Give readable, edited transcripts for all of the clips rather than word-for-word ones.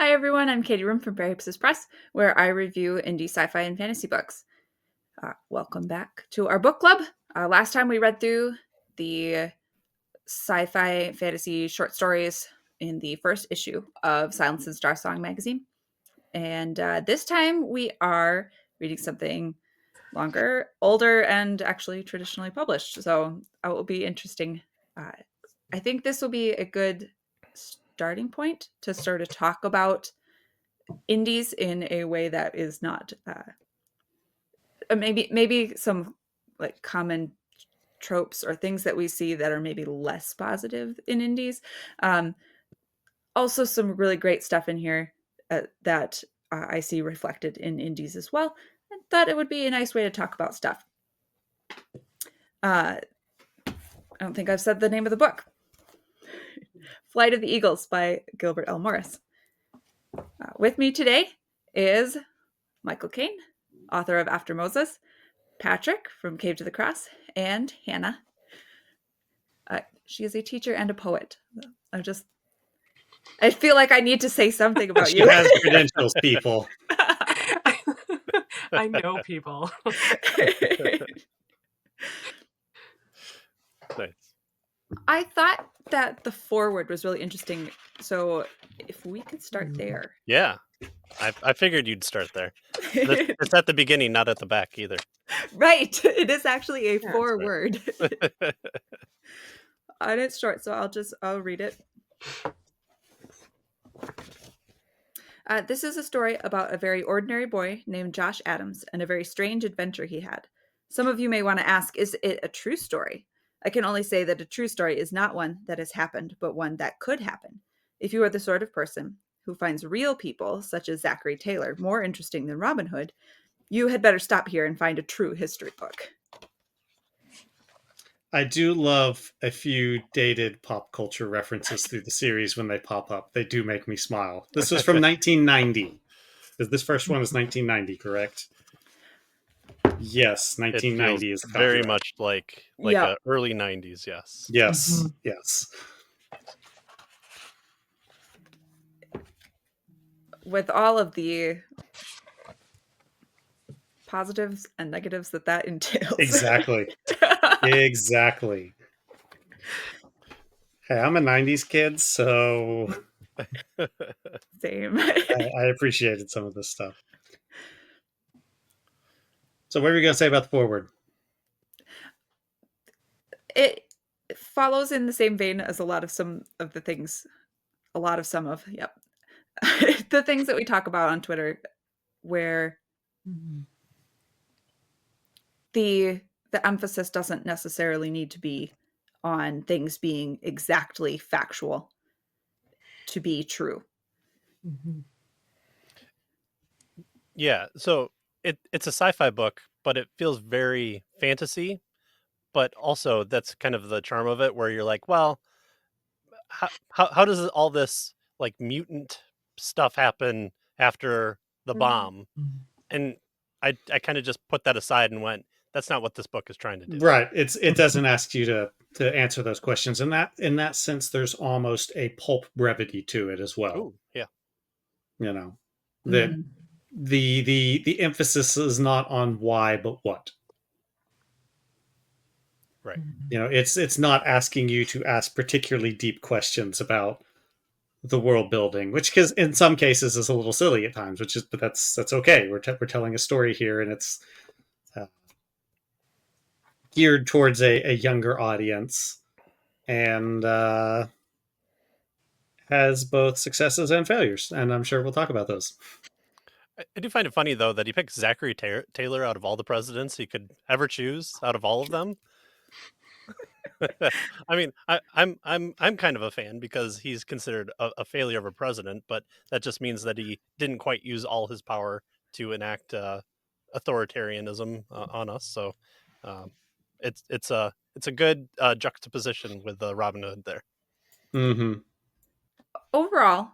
Hi everyone, I'm Katie Room from Perhaps Press, where I review indie sci-fi and fantasy books. Welcome back to our book club. Last time we read through the sci-fi fantasy short stories in the first issue of Silence and Star Song magazine. And this time we are reading something longer, older, and actually traditionally published. So it will be interesting. I think this will be a good starting point to sort of talk about indies in a way that is not maybe some like common tropes or things that we see that are maybe less positive in indies. Um, Also, some really great stuff in here that I see reflected in indies as well. I thought it would be a nice way to talk about stuff. I don't think I've said the name of the book. Flight of the Eagles by Gilbert L. Morris. With me today is Michael Kane, author of After Moses, Patrick from Cave to the Cross, and Hannah. She is a teacher and a poet. I feel like I need to say something about She you. has credentials, people. I know people. Nice. I thought that the foreword was really interesting. So if we could start there. Yeah. I figured you'd start there. It's at the beginning, not at the back either. Right. It is actually a Yeah, foreword. And it's short, so I'll read it. This is a story about a very ordinary boy named Josh Adams and a very strange adventure he had. Some of you may want to ask, is it a true story? I can only say that a true story is not one that has happened, but one that could happen. If you are the sort of person who finds real people, such as Zachary Taylor, more interesting than Robin Hood, you had better stop here and find a true history book. I do love a few dated pop culture references through the series when they pop up. They do make me smile. This was from 1990. This first one is 1990, correct? Yes, It 1990 feels is the very copyright. much like Yep. early 90s, yes. Yes, Mhm. yes. With all of the positives and negatives that entails. Exactly. Exactly. Hey, I'm a 90s kid, so Same. I appreciated some of this stuff. So what are we going to say about the foreword? It follows in the same vein as a lot of some of the things, yep. The things that we talk about on Twitter, where the emphasis doesn't necessarily need to be on things being exactly factual to be true. Yeah, so it's a sci-fi book, but it feels very fantasy, but also that's kind of the charm of it where you're like, well, how does all this like mutant stuff happen after the bomb? And I kind of just put that aside and went, that's not what this book is trying to do. Right. It doesn't ask you to answer those questions. And that in that sense, there's almost a pulp brevity to it as well. Ooh, yeah. You know, that the emphasis is not on why but what. Right. You know, it's not asking you to ask particularly deep questions about the world building, which because in some cases is a little silly at times, but that's okay. We're telling a story here, and it's geared towards a younger audience, and has both successes and failures, and I'm sure we'll talk about those. I do find it funny though that he picked Zachary Taylor out of all the presidents he could ever choose out of all of them. I mean, I'm kind of a fan because he's considered a failure of a president, but that just means that he didn't quite use all his power to enact authoritarianism on us. So it's a good juxtaposition with Robin Hood there. Mm-hmm. Overall,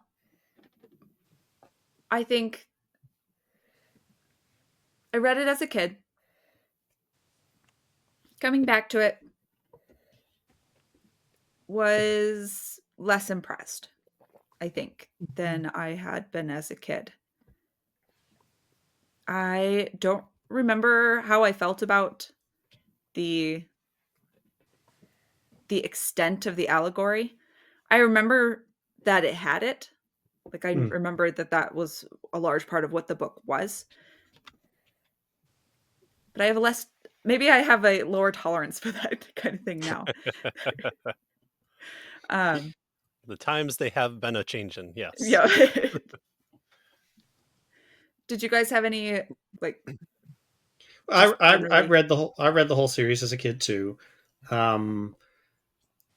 I think I read it as a kid. Coming back to it was less impressed. I think, than I had been as a kid. I don't remember how I felt about the the extent of the allegory. I remember that it had it. Like I Mm. remember that that was a large part of what the book was. But I have a less maybe I have a lower tolerance for that kind of thing now. Um The times they have been a changin', yes. yeah. Did you guys have any like just I generally read the whole series as a kid too. Um,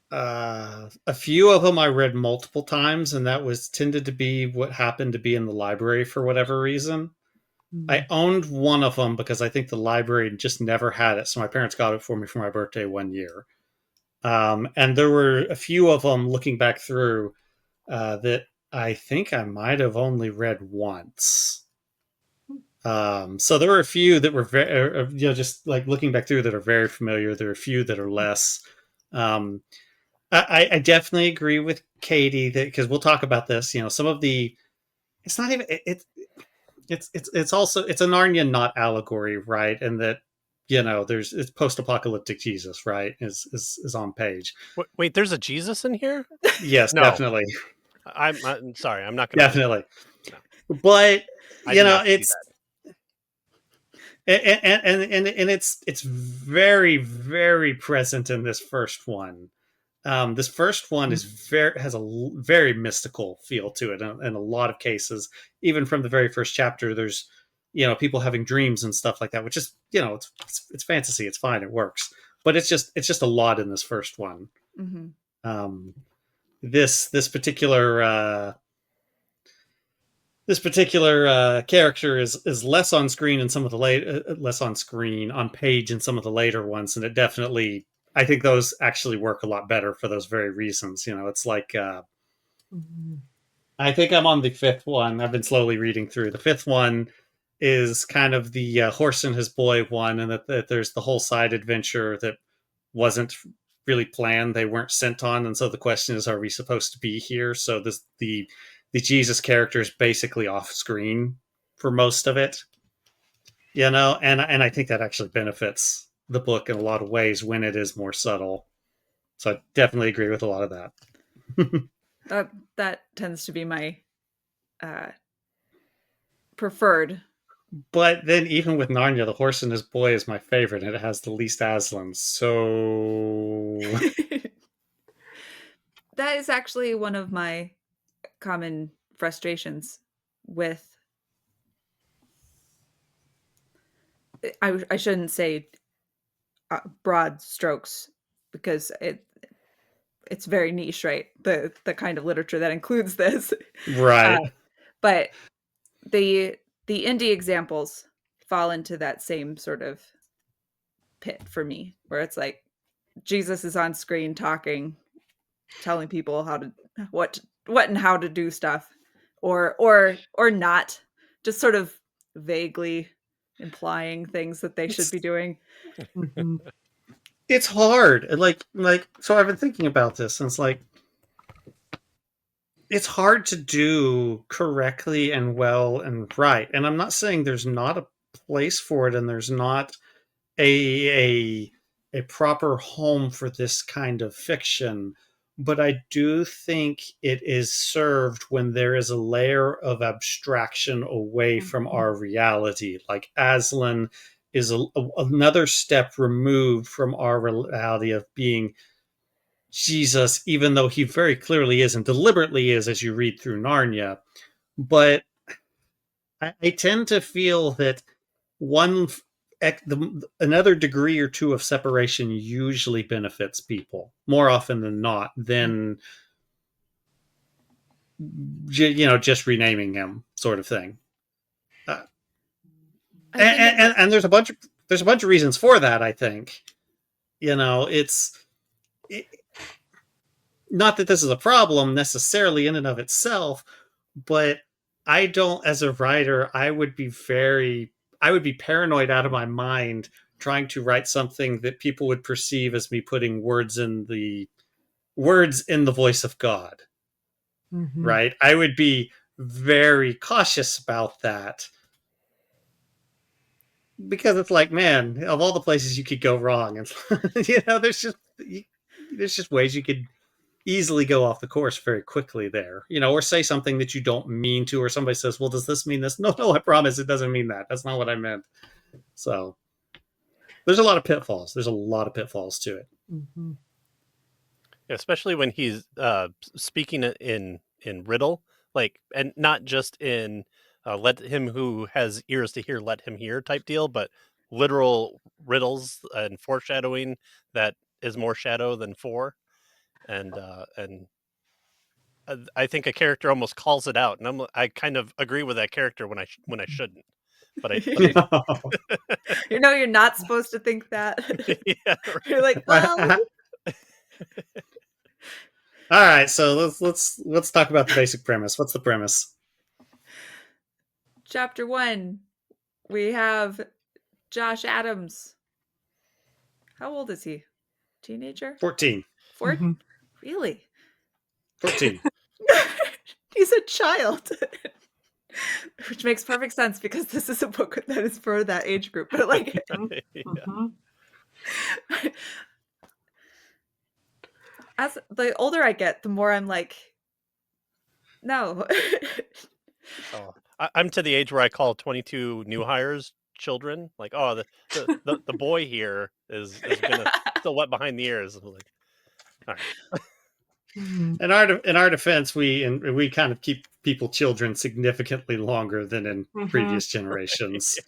a few of them I read multiple times, and that was tended to be what happened to be in the library for whatever reason. I owned one of them because I think the library just never had it, so my parents got it for me for my birthday one year. And there were a few of them looking back through that I think I might have only read once. So there were a few that were very, just like looking back through that are very familiar. There are a few that are less. Um, I definitely agree with Katie that because we'll talk about this. Some of the it's not even it's also it's a Narnia not allegory, right? And that there's it's post apocalyptic Jesus, right? Is on page. Wait, there's a Jesus in here? Yes, No, definitely, I'm sorry. I'm not gonna. definitely. No, But I did not see it's and it's very very present in this first one. This first one is has a very mystical feel to it in a lot of cases. Even from the very first chapter, there's people having dreams and stuff like that, which is it's fantasy. It's fine. It works, but it's just a lot in this first one. mm-hmm. Um, this particular character is less on screen in some of the less on screen on page in some of the later ones, and it definitely I think those actually work a lot better for those very reasons. It's like I think I'm on the fifth one. I've been slowly reading through. The fifth one is kind of the horse and his boy one, and that there's the whole side adventure that wasn't really planned. They weren't sent on, and so the question is, are we supposed to be here? So the Jesus character is basically off screen for most of it, and I think that actually benefits the book in a lot of ways when it is more subtle. So I definitely agree with a lot of that. That tends to be my uh preferred. But then, even with Narnia, the horse and his boy is my favorite, and it has the least Aslan. So, That is actually one of my common frustrations with I shouldn't say broad strokes because it's very niche, right? The kind of literature that includes this. right. Uh, but the indie examples fall into that same sort of pit for me, where it's like Jesus is on screen talking, telling people how to what and how to do stuff, or not, just sort of vaguely implying things that they should It's be doing. it's hard. So I've been thinking about this, and it's hard to do correctly and well and right. And I'm not saying there's not a place for it, and there's not a a proper home for this kind of fiction, but I do think it is served when there is a layer of abstraction away from our reality. Like Aslan is another step removed from our reality of being Jesus, even though he very clearly is and deliberately is as you read through Narnia. But I tend to feel that one another degree or two of separation usually benefits people more often than not than just renaming him sort of thing. Uh, I think it and there's a bunch of reasons for that. I think it's it, not that this is a problem necessarily in and of itself, but I don't, as a writer, I would be paranoid out of my mind trying to write something that people would perceive as me putting words in the voice of God. right? I would be very cautious about that because it's like, man, of all the places you could go wrong, and there's just ways you could easily go off the course very quickly there, or say something that you don't mean to, or somebody says, well, does this mean this? No, no, I promise it doesn't mean that. That's not what I meant. So there's a lot of pitfalls. There's a lot of pitfalls to it. Especially when he's speaking in riddle, like, and not just in let him who has ears to hear let him hear type deal, but literal riddles and foreshadowing that is more shadow than fore, and I think a character almost calls it out, and I kind of agree with that character when I shouldn't, but I you're not supposed to think that. yeah, You're like, well. All right, so let's talk about the basic premise. What's the premise? Chapter 1, we have Josh Adams. How old is he? Teenager? 14. 4? Really? 14. He's a child. Which makes perfect sense because this is a book that is for that age group. But like, as the older I get, the more I'm like, no. Oh, I'm to the age where I call 22 new hires children. Like, oh, the boy here is gonna still wet behind the ears. I'm like, all right. In our defense, we kind of keep people children significantly longer than in previous generations.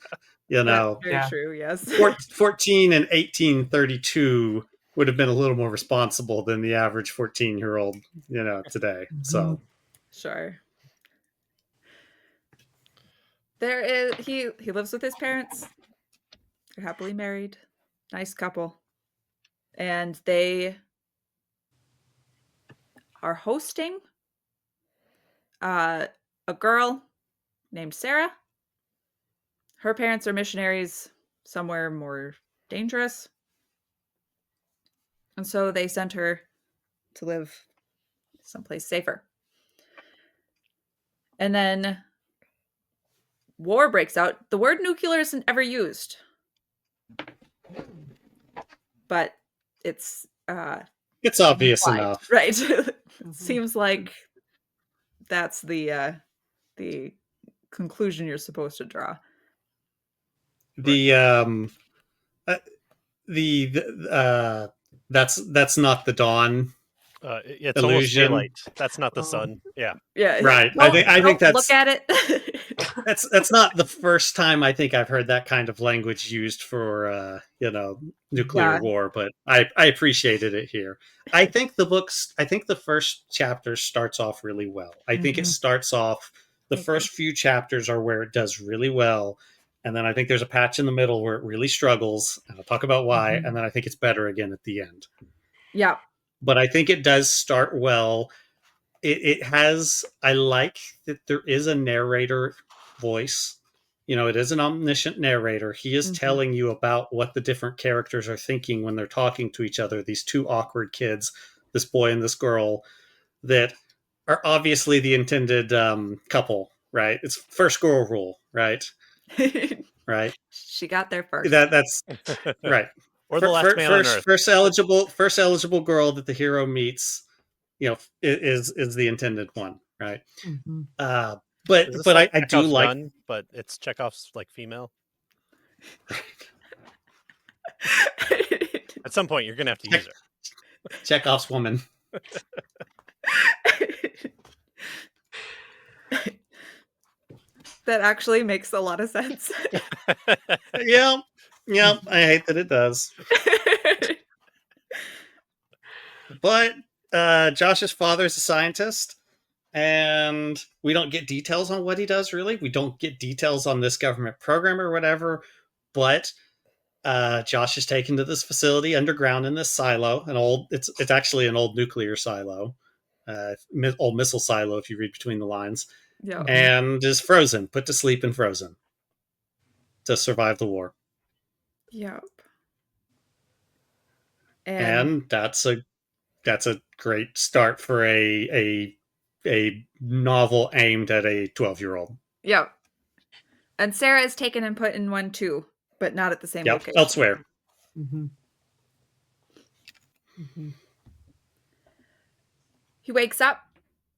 That's very true. Yes. 14 and 1832 would have been a little more responsible than the average 14-year-old, today. So sure. There is he lives with his parents. They're happily married. Nice couple. And they are hosting a girl named Sarah. Her parents are missionaries somewhere more dangerous. And so they sent her to live someplace safer. And then war breaks out. The word nuclear isn't ever used. But it's obvious enough. Right. Seems like that's the conclusion you're supposed to draw. That's not the dawn. It's illusion. Almost daylight. That's not the sun. Yeah. Right. I think that's look at it. that's not the first time I think I've heard that kind of language used for nuclear war, but I appreciated it here. I think the first chapter starts off really well. I think it starts off the first few chapters are where it does really well. And then I think there's a patch in the middle where it really struggles, and I'll talk about why. And then I think it's better again at the end. Yeah. But I think it does start well. It has, I like that there is a narrator voice. It is an omniscient narrator. He is telling you about what the different characters are thinking when they're talking to each other. These two awkward kids, this boy and this girl, that are obviously the intended couple, right? It's first girl rule, right? Right. She got there first. That's right. Or the last man on Earth. First eligible girl that the hero meets, is the intended one, right? But like I do like, gun, but it's Chekhov's like female. At some point, you're gonna have to use her. Chekhov's woman. That actually makes a lot of sense. Yeah, I hate that it does. But Josh's father is a scientist, and we don't get details on what he does, really. We don't get details on this government program or whatever, but Josh is taken to this facility underground in this silo, it's actually an old nuclear silo, old missile silo if you read between the lines, and is put to sleep and frozen to survive the war. Yep. And that's a great start for a a novel aimed at a 12-year-old. Yep. And Sarah is taken and put in one too, but not at the same Yep, location. elsewhere. Mm-hmm. Mm-hmm. He wakes up,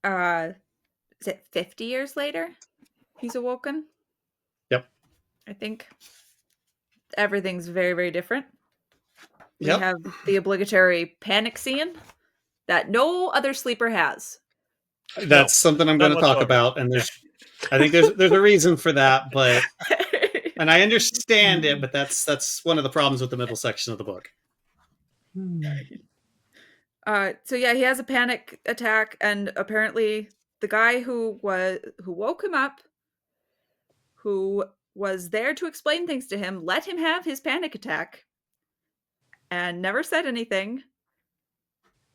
is it 50 years later? He's awoken? Yep. I think everything's very, very different. We Yep. have the obligatory panic scene that no other sleeper has. That's something I'm going to talk whatsoever. about, and I think there's a reason for that, but and I understand it, but that's one of the problems with the middle section of the book. So yeah, he has a panic attack, and apparently the guy who woke him up, who was there to explain things to him, let him have his panic attack and never said anything,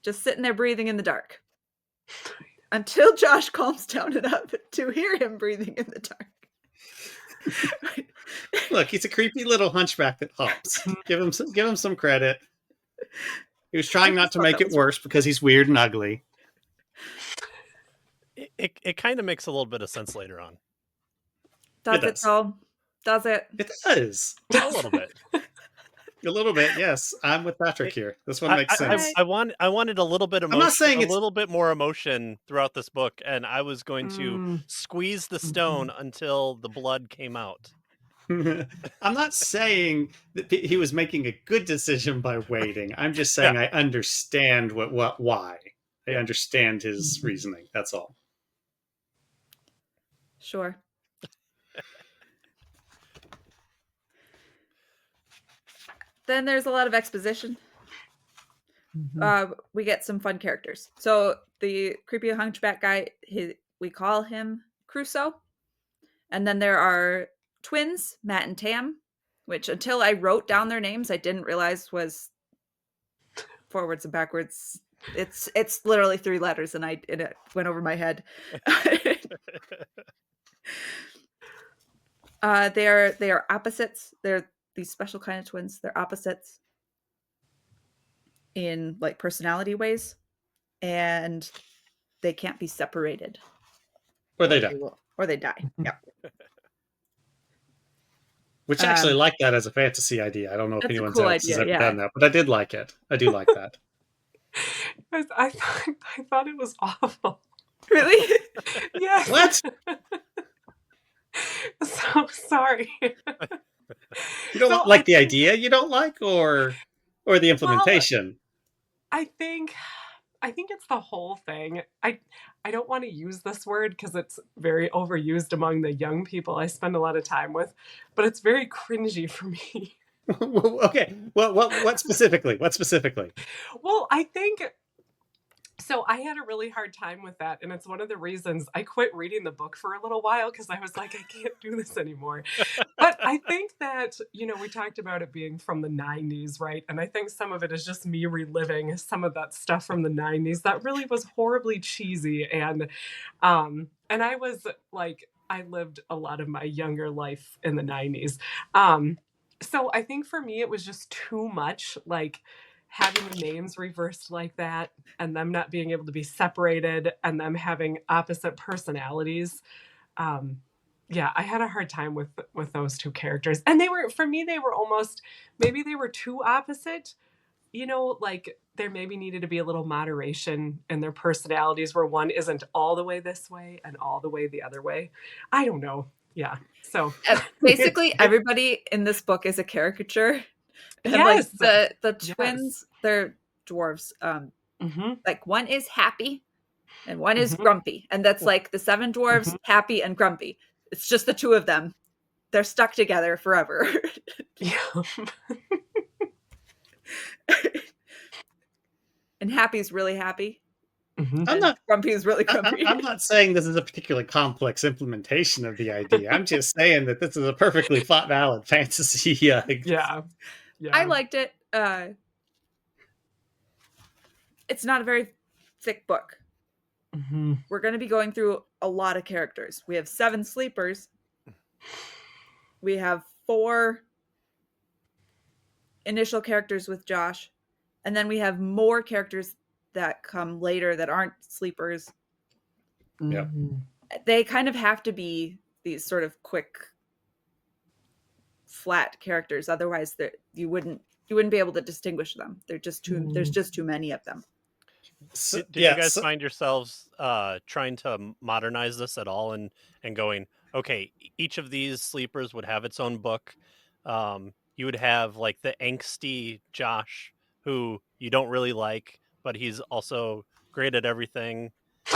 just sitting there breathing in the dark until Josh calms down enough to hear him breathing in the dark. Look, he's a creepy little hunchback that hops. Give him some credit. He was trying not to make it worse because he's weird and ugly. It kind of makes a little bit of sense later on. Does it though? Does it? It does. A little bit. A little bit, yes. I'm with Patrick here. This one makes sense. I wanted a little bit of I'm not saying a little bit more emotion throughout this book, and I was going to squeeze the stone until the blood came out. I'm not saying that he was making a good decision by waiting. I'm just saying I understand why. I understand his reasoning. That's all. Sure. Then there's a lot of exposition. We get some fun characters. So the creepy hunchback guy, we call him Crusoe. And then there are twins, Matt and Tam, which until I wrote down their names, I didn't realize was forwards and backwards. It's literally 3 letters, and it went over my head. They are opposites. They're these special kind of twins. They're opposites in like personality ways, and they can't be separated. Or they die. Or they die. Yeah. Which actually like that as a fantasy idea. I don't know if anyone else has ever done that, but I did like it. I do like that. I thought it was awful. Really? Yeah. What? So sorry. You don't like the idea? You don't like, or the implementation? Well, I think it's the whole thing. I don't want to use this word because it's very overused among the young people I spend a lot of time with, but it's very cringy for me. Okay. Well, what specifically? What specifically? Well, I think so. I had a really hard time with that, and it's one of the reasons I quit reading the book for a little while because I was like, I can't do this anymore. But I think that, we talked about it being from the 90s, right? And I think some of it is just me reliving some of that stuff from the 90s that really was horribly cheesy. And I was like, I lived a lot of my younger life in the 90s. So I think for me, it was just too much, like having the names reversed like that and them not being able to be separated and them having opposite personalities. Yeah, I had a hard time with those 2 characters. And for me, they were almost, maybe they were too opposite, like there maybe needed to be a little moderation in their personalities where one isn't all the way this way and all the way the other way. I don't know. Yeah. So basically everybody in this book is a caricature. And yes. like the twins, they're dwarves. Like one is happy and one is grumpy. And that's like the 7 dwarves, happy and grumpy. It's just the 2 of them. They're stuck together forever. Yeah. And happy's really happy. Grumpy is really grumpy. I'm not saying this is a particularly complex implementation of the idea. I'm just saying that this is a perfectly valid fantasy. Yeah. I liked it. It's not a very thick book. We're going to be going through a lot of characters. We have 7 sleepers. We have 4 initial characters with Josh. And then we have more characters that come later that aren't sleepers. Yeah. They kind of have to be these sort of quick, flat characters. Otherwise, you wouldn't be able to distinguish them. They're just too. There's just too many of them. So, Did you guys find yourselves trying to modernize this at all, and going, okay, each of these sleepers would have its own book. You would have like the angsty Josh, who you don't really like, but he's also great at everything,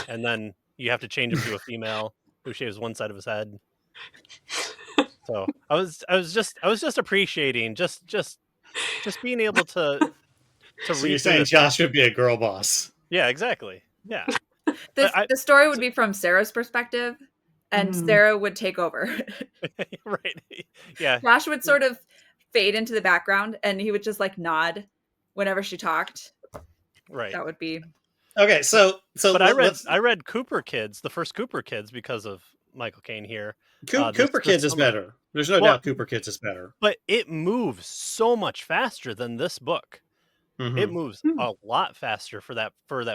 and then you have to change him to a female who shaves one side of his head. So I was just appreciating just being able to so read you're through saying this. Josh would be a girl boss? Yeah, exactly. Yeah. The story would be from Sarah's perspective, and Sarah would take over. Right. Yeah. Josh would sort of fade into the background, and he would just like nod whenever she talked. Right. That would be okay. So but I read Cooper Kids, the first Cooper Kids, because of Michael Caine here. Cooper Kids is better. There's no doubt Cooper Kids is better. But it moves so much faster than this book. It moves a lot faster for that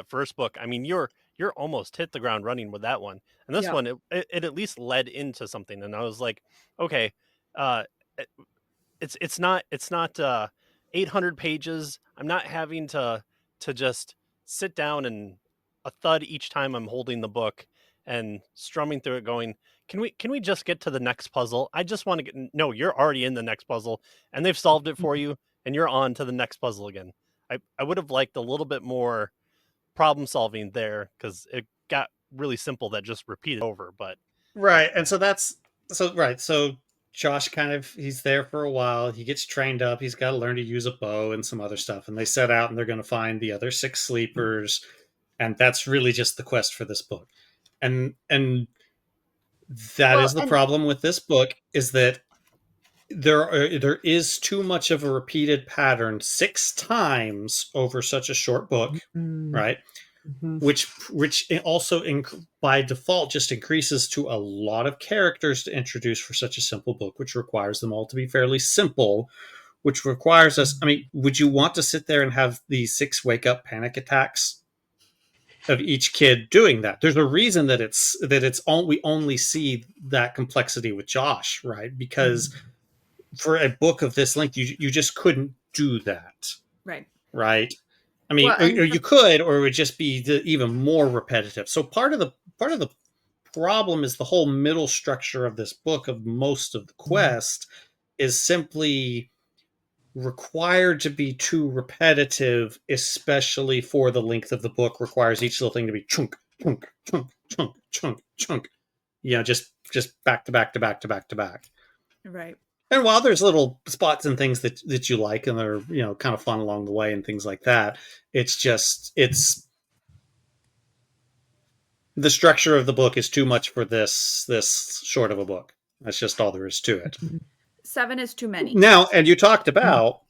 first book. I mean, you're almost hit the ground running with that one, and this one it at least led into something. And I was like, okay, it's not 800 pages. I'm not having to just sit down and a thud each time I'm holding the book and strumming through it, going, can we just get to the next puzzle? I just want to get. No, you're already in the next puzzle, and they've solved it for you, and you're on to the next puzzle again. I would have liked a little bit more problem solving there, because it got really simple that just repeated over. But right, and so so Josh he's there for a while. He gets trained up. He's got to learn to use a bow and some other stuff. And they set out and they're going to find the other 6 sleepers, and that's really just the quest for this book. And that is the problem with this book, is that there is too much of a repeated pattern 6 times over such a short book, right? Which also by default just increases to a lot of characters to introduce for such a simple book, which requires them all to be fairly simple, which requires us. I mean, would you want to sit there and have these 6 wake up panic attacks of each kid doing that? There's a reason that we only see that complexity with Josh, right? Because for a book of this length, you just couldn't do that, right? I mean, or you could, or it would just be even more repetitive. So part of the problem is the whole middle structure of this book, of most of the quest, is simply required to be too repetitive, especially for the length of the book. Requires each little thing to be chunk, chunk, chunk, chunk, chunk, chunk. You know, just back to back to back to back to back. Right. And while there's little spots and things that you like, and they're, you know, kind of fun along the way and things like that, it's the structure of the book is too much for this short of a book. That's just all there is to it. 7 is too many. Now, and you talked about,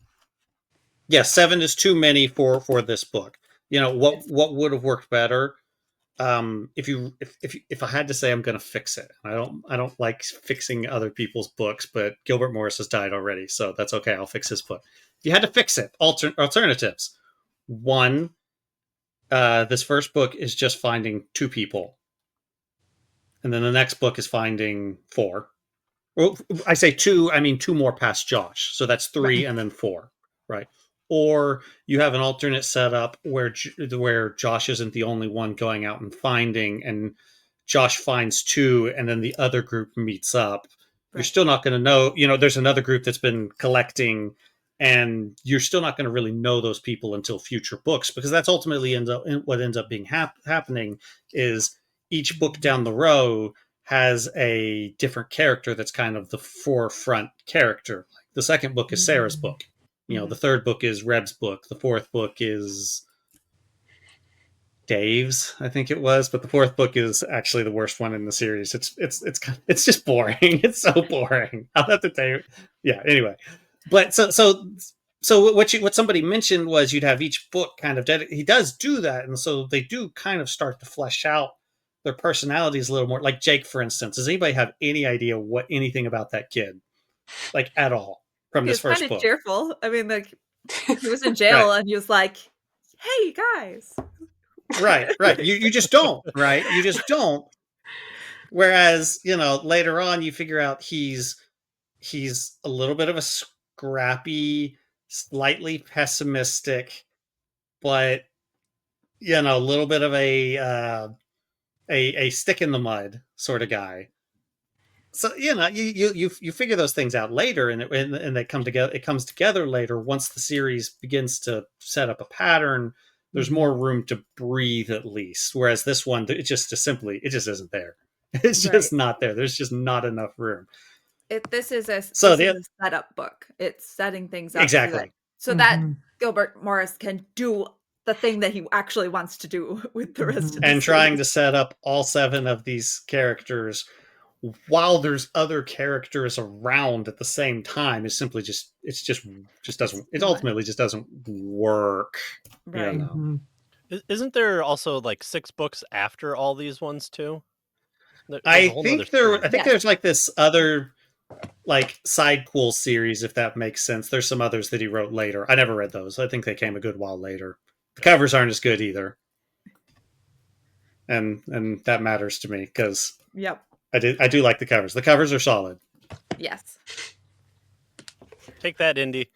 7 is too many for this book. You know, what would have worked better? If I had to say, I'm going to fix it. I don't like fixing other people's books, but Gilbert Morris has died already, so that's okay. I'll fix his book. If you had to fix it, alternatives. 1, this first book is just finding 2 people, and then the next book is finding 4. Well, I say 2, I mean 2 more past Josh, so that's 3, and then 4, right? Or you have an alternate setup where Josh isn't the only one going out and finding, and Josh finds 2, and then the other group meets up. Right. You're still not going to know, you know, there's another group that's been collecting, and you're still not going to really know those people until future books, because that's ultimately what ends up being happening is each book down the row has a different character that's kind of the forefront character. Like the second book is Sarah's book. You know, the third book is Reb's book. The fourth book is Dave's, I think it was. But the fourth book is actually the worst one in the series. It's just boring. It's so boring. I'll have to tell you. Yeah. Anyway, but so what somebody mentioned was you'd have each book kind of he does do that, and so they do kind of start to flesh out their personalities a little more. Like Jake, for instance. Does anybody have any idea anything about that kid, like at all? From this first book. He was kind of cheerful. I mean, like, he was in jail and he was like, "Hey guys, Right. You just don't, right? You just don't. Whereas, later on you figure out he's a little bit of a scrappy, slightly pessimistic, but a little bit of a stick in the mud sort of guy. So you figure those things out later, and they come together. It comes together later once the series begins to set up a pattern. There's more room to breathe, at least. Whereas this one, it just isn't there. It's just not there. There's just not enough room. This is a So setup book. It's setting things up exactly so that Gilbert Morris can do the thing that he actually wants to do with the rest of the and series. trying to set up all 7 of these characters while there's other characters around at the same time is simply ultimately just doesn't work. Right. Isn't there also like 6 books after all these ones too? I think there's like this other like sidequel series, if that makes sense. There's some others that he wrote later. I never read those. I think they came a good while later. The covers aren't as good either. And that matters to me because I do like the covers. The covers are solid. Yes. Take that, Indy.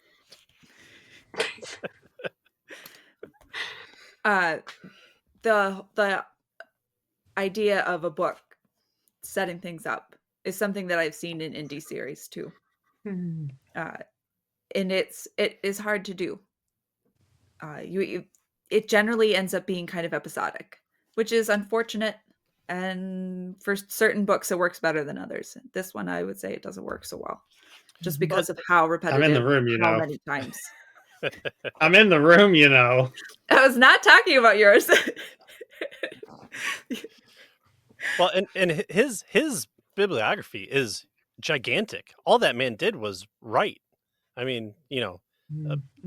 The idea of a book setting things up is something that I've seen in indie series too. And it is hard to do. It generally ends up being kind of episodic, which is unfortunate. And for certain books, it works better than others. This one, I would say, it doesn't work so well, just because of how repetitive. I'm in the room, how many times. I'm in the room, I was not talking about yours. Well, and his bibliography is gigantic. All that man did was write. I mean,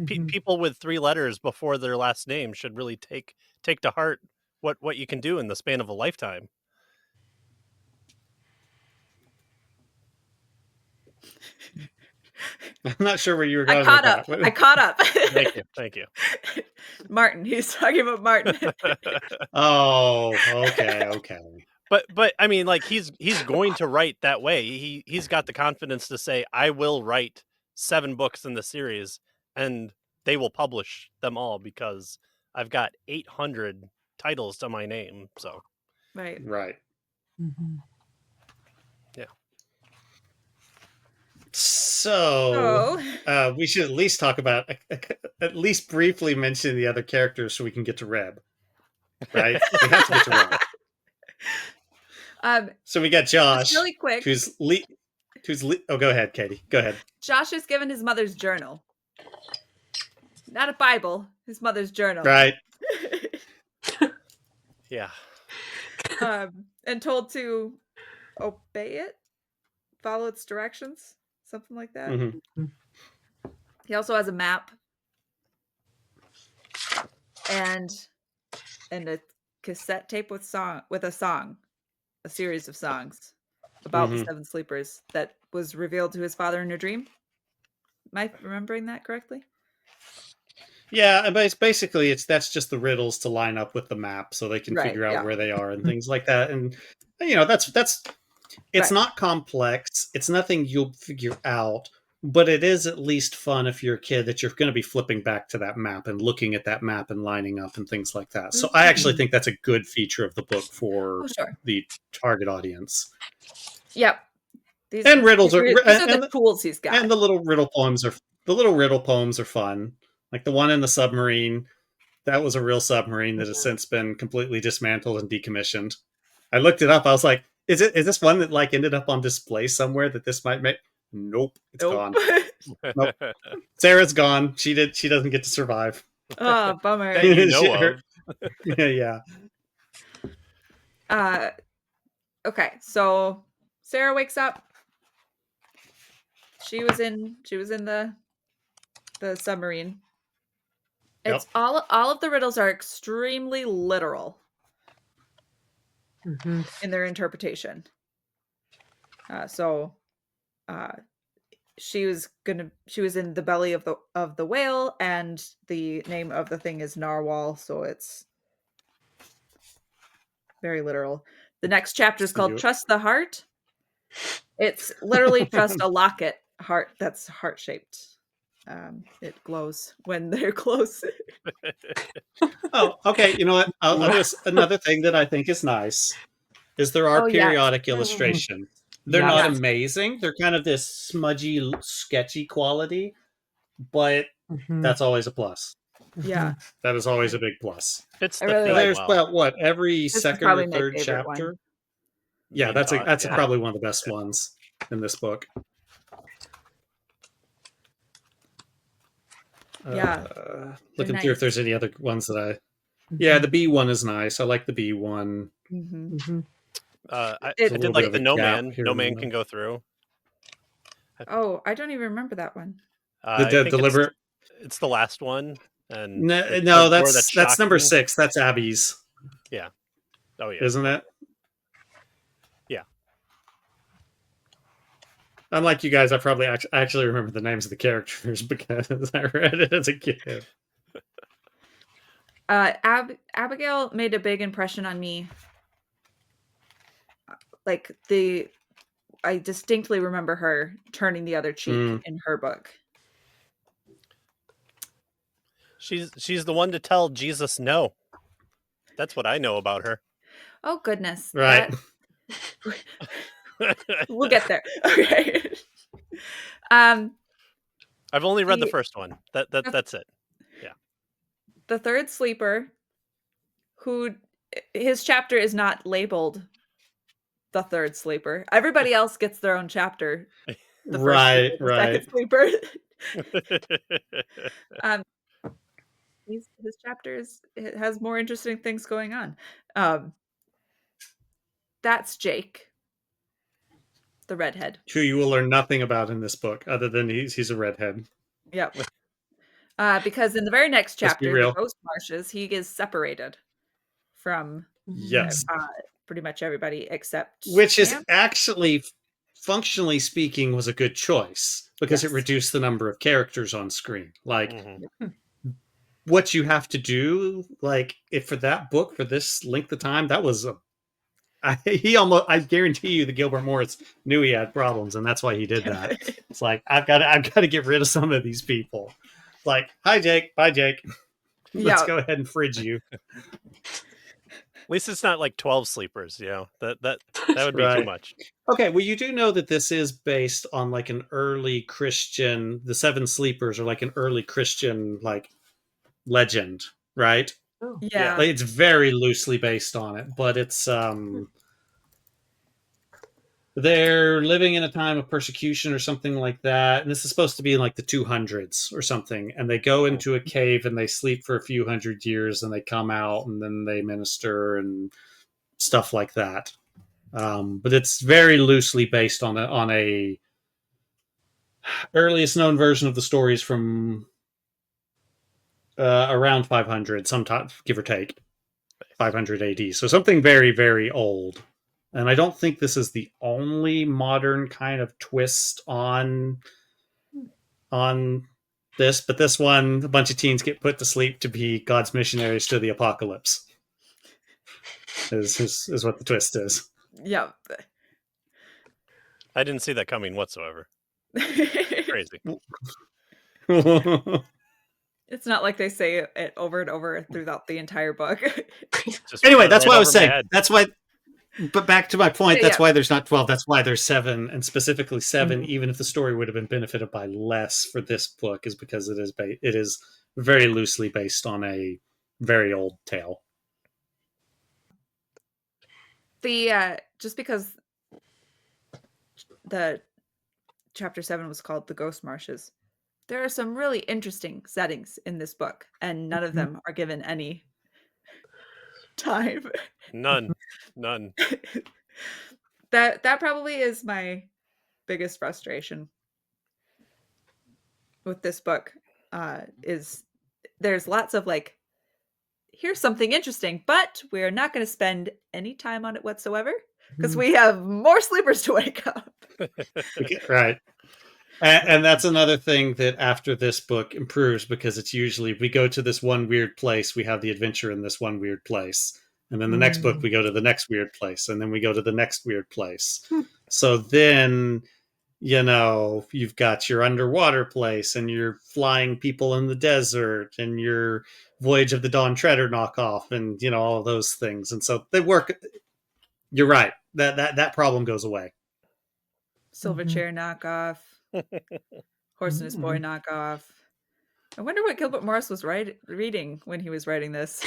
people with 3 letters before their last name should really take to heart what you can do in the span of a lifetime. I'm not sure where you were going with that. I caught up. Thank you. Martin. He's talking about Martin. Oh, okay. But I mean, like he's going to write that way. He's got the confidence to say, I will write 7 books in the series, and they will publish them all because I've got 800 titles to my name. So right. Yeah. So we should at least talk about, at least briefly mention the other characters so we can get to Reb. Right? We have to get to Reb. So we got Josh, really quick. Oh, go ahead, Katie. Go ahead. Josh is given his mother's journal. Not a Bible, his mother's journal. Right. Yeah. And told to obey it, follow its directions, something like that. Mm-hmm. He also has a map and a cassette tape with a series of songs about the 7 sleepers that was revealed to his father in a dream. Am I remembering that correctly? Yeah, but it's basically that's just the riddles to line up with the map so they can figure out where they are and things like that. And that's it's not complex. It's nothing you'll figure out, but it is at least fun if you're a kid that you're going to be flipping back to that map and looking at that map and lining up and things like that. So I actually think that's a good feature of the book for the target audience. Yep. And riddles are the tools he's got. And the little riddle poems are fun. Like the one in the submarine, that was a real submarine that has since been completely dismantled and decommissioned. I looked it up. I was like, is this one that like ended up on display somewhere that this might make? Nope, it's gone. Nope. Sarah's gone. She doesn't get to survive. Oh, bummer. That you know of. Yeah. Okay, so Sarah wakes up. She was in the submarine. It's all of the riddles are extremely literal in their interpretation. She was in the belly of the whale, and the name of the thing is narwhal, so it's very literal. The next chapter is So called you- Trust the Heart. It's literally just a locket heart that's heart-shaped. It glows when they're close. Oh, okay. You know what? Another thing that I think is nice is there are Oh, yes. periodic Mhm. illustrations. They're Yes. not Yes. amazing. They're kind of this smudgy, sketchy quality, but Mhm. that's always a plus. Yeah. That is always a big plus. Fits I the really theme like There's well. about what every This is second or probably my third favorite chapter. one. Yeah, Being that's taught, that's yeah. probably one of the best ones in this book. Yeah. Looking They're through if nice. there's any other ones that I. Yeah, the B one is nice. I like the B one. Mhm. Mhm. I It- A did little like bit the of a No gap Man. here No and Man there. can go through. Oh, I don't even remember that one. I The think deliberate. it's the last one, and No, the no, door that's that's number shocking. 6. That's Abby's, Yeah. Oh yeah. isn't it? Yeah. Unlike you guys, I probably actually remember the names of the characters because I read it as a kid. Abigail made a big impression on me. Like I distinctly remember her turning the other cheek in her book. She's the one to tell Jesus no. That's what I know about her. Oh goodness, Right. we'll get there. Okay. Um, I've only read the The- first one. That's it. the third sleeper, who his chapter is not labeled the third sleeper. Everybody else gets their own chapter. The first Right, sleeper, the right. second sleeper. um, his chapters it has more interesting things going on. That's Jake, the redhead. Who you will learn nothing about in this book, other than he's a redhead. Yep. Because in the very next Let's be chapter, the real. Ghost Marshes, he is separated from Yes. pretty much everybody except Which is Sam. actually, functionally speaking, was a good choice because it Yes. reduced the number of characters on screen. Like, Mhm. what you have to do, like, if for that book, for this length of time, that was I guarantee you that Gilbert Morris knew he had problems, and that's why he did that. It's like, I've got to get rid of some of these people. Like, hi, Jake. Bye, Jake. Let's Yeah. go ahead and fridge you. At least it's not like 12 sleepers. That would be too Right. much. Okay, well, you do know that this is based on like an early Christian. The Seven Sleepers are like an early Christian like legend, right? Oh. Yeah. Like, it's very loosely based on it, but it's they're living in a time of persecution or something like that, and this is supposed to be in like the 200s or something, and they go into a cave and they sleep for a few hundred years and they come out and then they minister and stuff like that. But it's very loosely based on a earliest known version of the stories from around 500, sometime give or take 500 AD. So something very, very old. And I don't think this is the only modern kind of twist on this, but this one, a bunch of teens get put to sleep to be God's missionaries to the apocalypse. Is what the twist is. Yep. I didn't see that coming whatsoever. Crazy. It's not like they say it over and over throughout the entire book. Just Anyway, went that's right what I was over my saying. head. That's why. But back to my point, that's Yeah. why there's not 12. That's why there's 7, and specifically 7. Mhm. Even if the story would have been benefited by less for this book, is because it is very loosely based on a very old tale. The just because the chapter 7 was called The Ghost Marshes, there are some really interesting settings in this book, and none of them are given any time. None. That probably is my biggest frustration with this book. Is there's lots of like, here's something interesting, but we're not going to spend any time on it whatsoever because we have more sleepers to wake up. Right. And that's another thing that after this book improves, because it's usually we go to this one weird place, we have the adventure in this one weird place, And then the next book, we go to the next weird place. And then we go to the next weird place. So then, you've got your underwater place and your flying people in the desert and your Voyage of the Dawn Treader knockoff and, all of those things. And so they work. You're right. That problem goes away. Silverchair knockoff. Horse and His Boy knockoff. I wonder what Gilbert Morris was reading when he was writing this.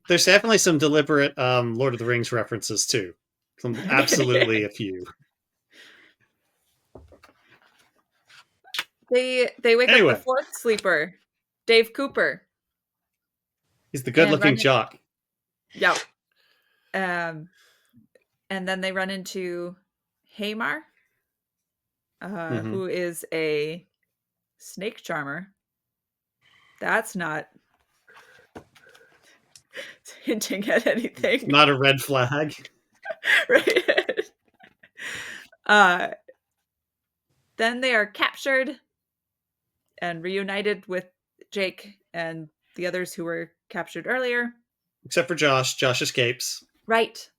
There's definitely some deliberate Lord of the Rings references too. Absolutely a few. They wake up the fourth sleeper, Dave Cooper. He's the good-looking jock. Yep. And then they run into Hamar, who is a snake charmer. That's not hinting at anything. Not a red flag. Right. Then they are captured and reunited with Jake and the others who were captured earlier. Except for Josh. Josh escapes. Right.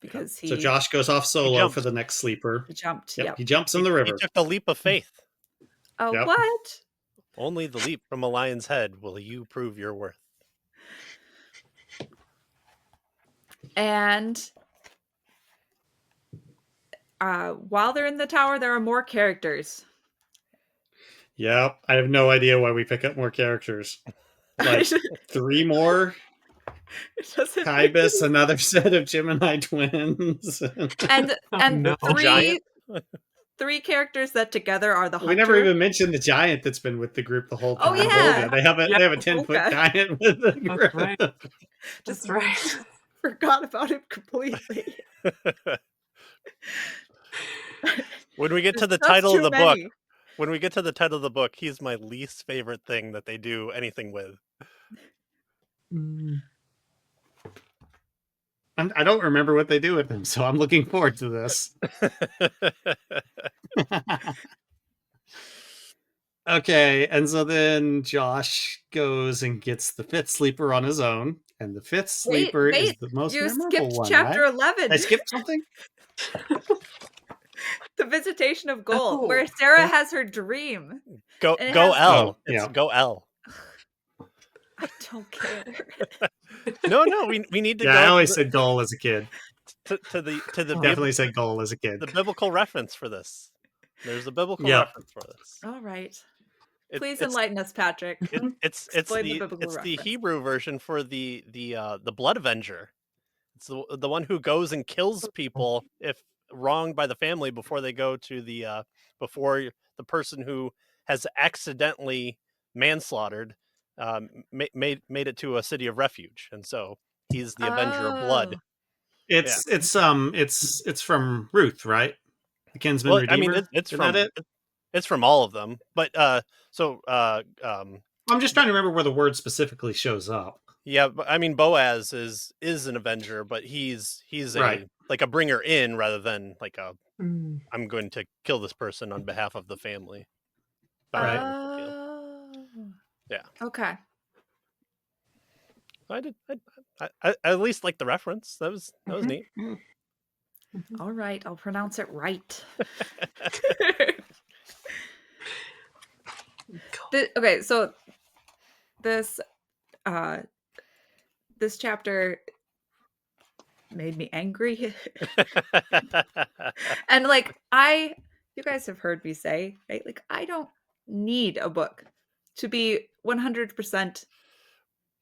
Because So Josh goes off solo for the next sleeper. He jumped. Yep. He jumps in the river. He took the leap of faith. Oh, yep. What? Only the leap from a lion's head will you prove your worth. And while they're in the tower, there are more characters. Yep. I have no idea why we pick up more characters. Like 3 more? Kybus, another set of Gemini twins. and three characters that together are the hunter. We never even mentioned the giant that's been with the group the whole time. Oh, yeah. They have a 10-foot giant with the group. That's right. Forgot about him completely. When we get to the title of the book, he's my least favorite thing that they do anything with. I don't remember what they do with him, so I'm looking forward to this. Okay, and so then Josh goes and gets the 5th sleeper on his own, and the 5th sleeper is the most memorable one. You skipped chapter 11. I skipped something? The Visitation of Gold, where Sarah has her dream. Go L. Go L. I don't care. No, we need to go. I always said goal as a kid. To the definitely said goal as a kid. The biblical reference for this. There's a biblical reference for this. All right. Please enlighten us, Patrick. It's the Hebrew version for the Blood Avenger. It's the one who goes and kills people if wronged by the family before they go to before the person who has accidentally manslaughtered made it to a city of refuge, and so he's the Avenger of Blood. It's from Ruth, right? The Kinsman Redeemer. I mean, it's from all of them, but I'm just trying to remember where the word specifically shows up. Yeah, but I mean, Boaz is an Avenger, but he's a like a bringer in rather than like a I'm going to kill this person on behalf of the family. Yeah. Okay. I at least like the reference. That was neat. All right, I'll pronounce it right. Okay, so this chapter made me angry. And you guys have heard me say, right? Like, I don't need a book to be 100%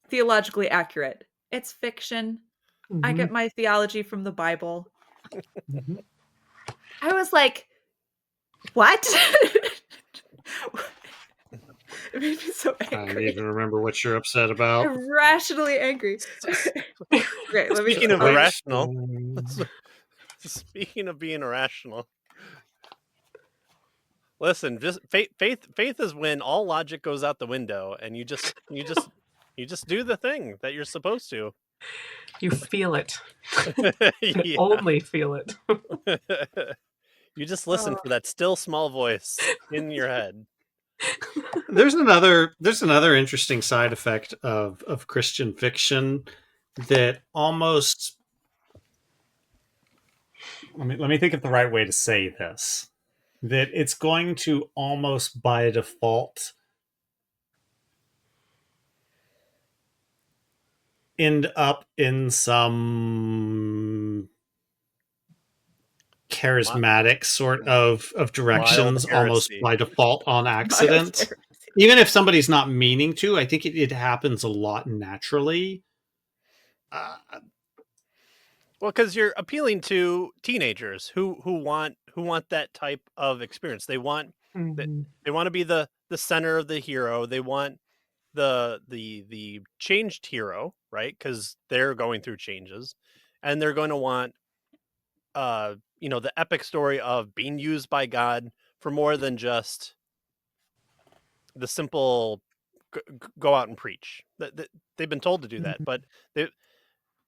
theologically accurate. It's fiction. I get my theology from the Bible. I was like, what? It made me so angry. I don't even remember what you're upset about. Irrationally angry. Great. Speaking of irrational, speaking of being irrational, listen. Just faith is when all logic goes out the window, and you just do the thing that you're supposed to. You feel it. You only feel it. You just listen for that still small voice in your head. There's another interesting side effect of Christian fiction that almost, let me think of the right way to say this, that it's going to almost by default end up in some charismatic sort of Mild directions almost heresy. by default on Mild accident. heresy. Even if somebody's not meaning to, I think it happens a lot naturally. Well, because you're appealing to teenagers who want that type of experience. They want that. Mhm. They want to be the center of the hero. They want the changed hero, right? Because they're going through changes, and they're going to want the epic story of being used by God for more than just the simple go out and preach. They've been told to do that, Mhm. but they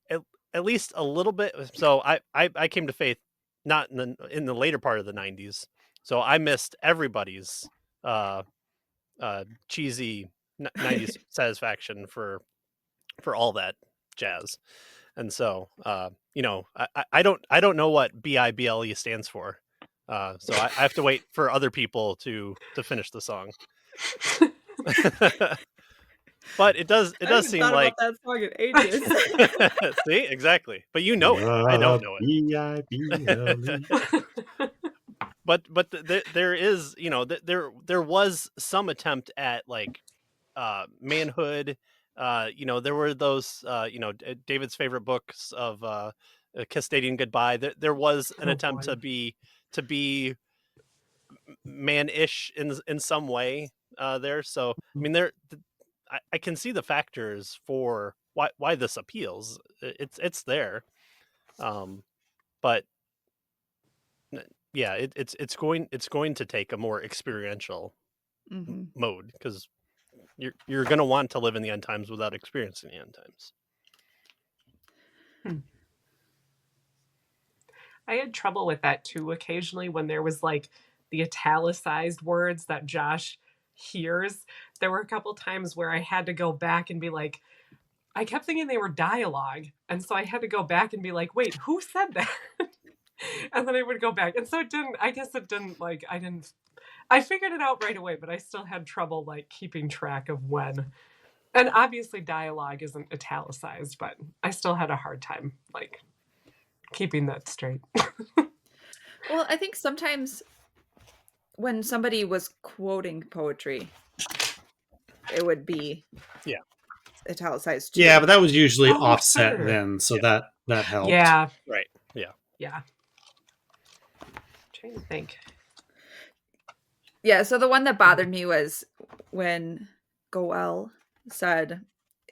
at, at least a little bit. So I came to faith not in the later part of the 90s. So I missed everybody's uh cheesy 90s satisfaction for all that jazz. And so I don't know what BIBLE stands for. So I have to wait for other people to finish the song. But it does I haven't seem thought about like that song in ages. see, exactly. But you know it. I don't know BIBLE. it. But there is, there was some attempt at like manhood. There were those David's favorite books of Kiss Dating Goodbye. There was an Oh attempt boy. to be man-ish in some way there. So I mean I can see the factors for why this appeals. It's there. Um but yeah, it's going to take a more experiential Hmm. mode because you're going to want to live in the end times without experiencing the end times. Hmm. I had trouble with that too occasionally when there was like the italicized words that Josh hears. There were a couple times where I had to go back and be like, I kept thinking they were dialogue. And so I had to go back and be like, wait, who said that? And then I would go back. And so I guess it didn't like, I figured it out right away, but I still had trouble like keeping track of when. And obviously dialogue isn't italicized, but I still had a hard time like keeping that straight. Well, I think sometimes when somebody was quoting poetry, it would be Yeah. italicized too. Yeah, but that was usually Oh, offset sure. then, so Yeah. that helped. Yeah. Right. Yeah. Yeah. Trying to think. Yeah, so the one that bothered me was when Goel said,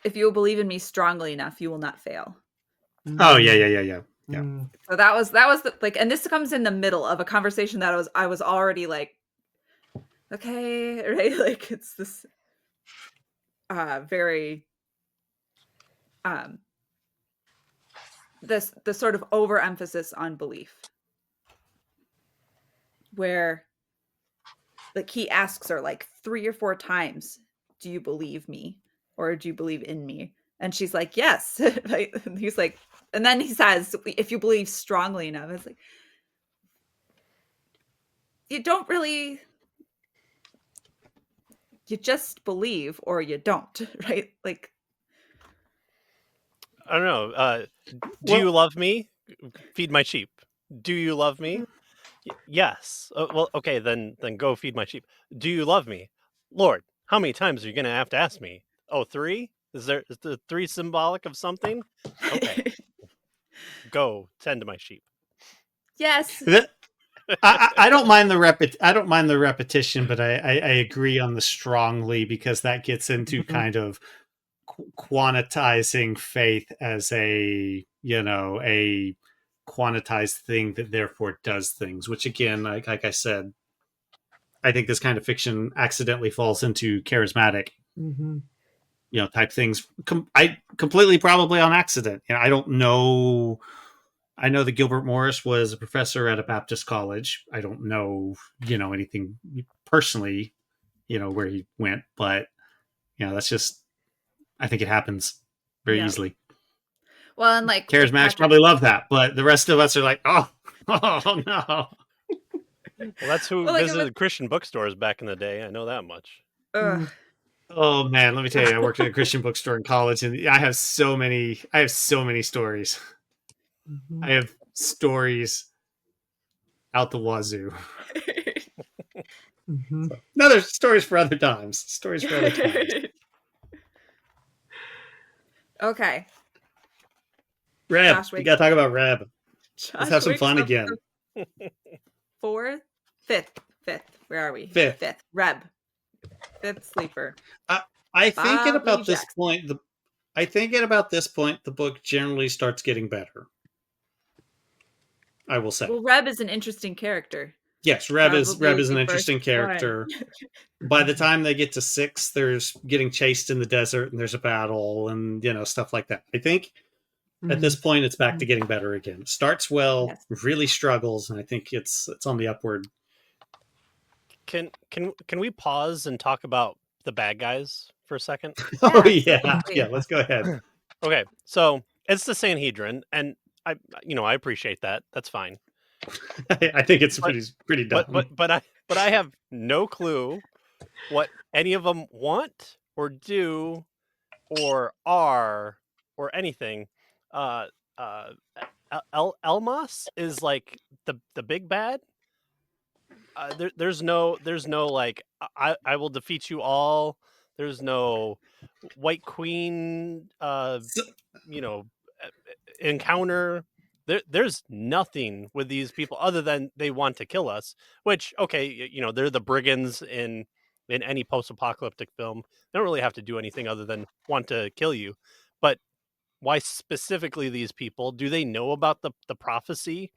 "If you will believe in me strongly enough, you will not fail." Oh yeah. Mm. So that was like, and this comes in the middle of a conversation that I was already like, okay, right, like it's this very um the sort of overemphasis on belief, where like he asks her like 3 or 4 times, "Do you believe me, or do you believe in me?" And she's like, "Yes." Right? And he's like, and then he says, "If you believe strongly enough." It's like, you don't really, you just believe or you don't, right? Like, I don't know. Do you Well, love me? Feed my sheep. Do you love me? Yes. Well, okay, then go feed my sheep. Do you love me? Lord, how many times are you going to have to ask me? Oh, three? Is the three symbolic of something? Okay, go tend to my sheep. yes. that, I don't mind the I don't mind the repetition, but I agree on the strongly, because that gets into kind of quantizing faith as a quantized thing that therefore does things, which again, like I said, I think this kind of fiction accidentally falls into charismatic, Mm-hmm. type things. I completely probably on accident. I don't know. I know that Gilbert Morris was a professor at a Baptist college. I don't know, anything personally, where he went, but that's just, I think it happens very Yeah. easily. Well, and like Charismatics Patrick, probably love that, but the rest of us are like, oh, oh no. Well, that's who well, like it was, visited Christian bookstores back in the day. I know that much. ugh. Oh man, let me tell you, I worked at a Christian bookstore in college, and I have so many stories. Mhm. I have stories out the wazoo. Mhm. So, no, there's stories for other times. Stories for other times. Okay. Reb, Josh we wakes gotta talk about Reb. Let's Josh have some wakes fun up again. the fourth, fifth. Where are we? Fifth. Fifth. Reb. Fifth sleeper. I think at Bobby about this Jackson. point, the book generally starts getting better. I will say. Well, Reb is an interesting character. Yes, Reb is Probably an the first interesting one. character. By the time they get to 6, there's getting chased in the desert and there's a battle and stuff like that. I think at this point it's back to getting better again. Starts well, Yes. really struggles, and I think it's on the upward. Can we pause and talk about the bad guys for a second? Oh yeah, absolutely. yeah. Let's go ahead. Okay, so it's the Sanhedrin, and I appreciate that. That's fine. I think it's But pretty dumb. but I have no clue what any of them want or do or are or anything. Uh, uh, Elmas is like the big bad. There's no like I will defeat you all. There's no White Queen. So- You know, encounter. There's nothing with these people other than they want to kill us. Which okay, they're the brigands in any post-apocalyptic film. They don't really have to do anything other than want to kill you. But why specifically these people? Do they know about the prophecy?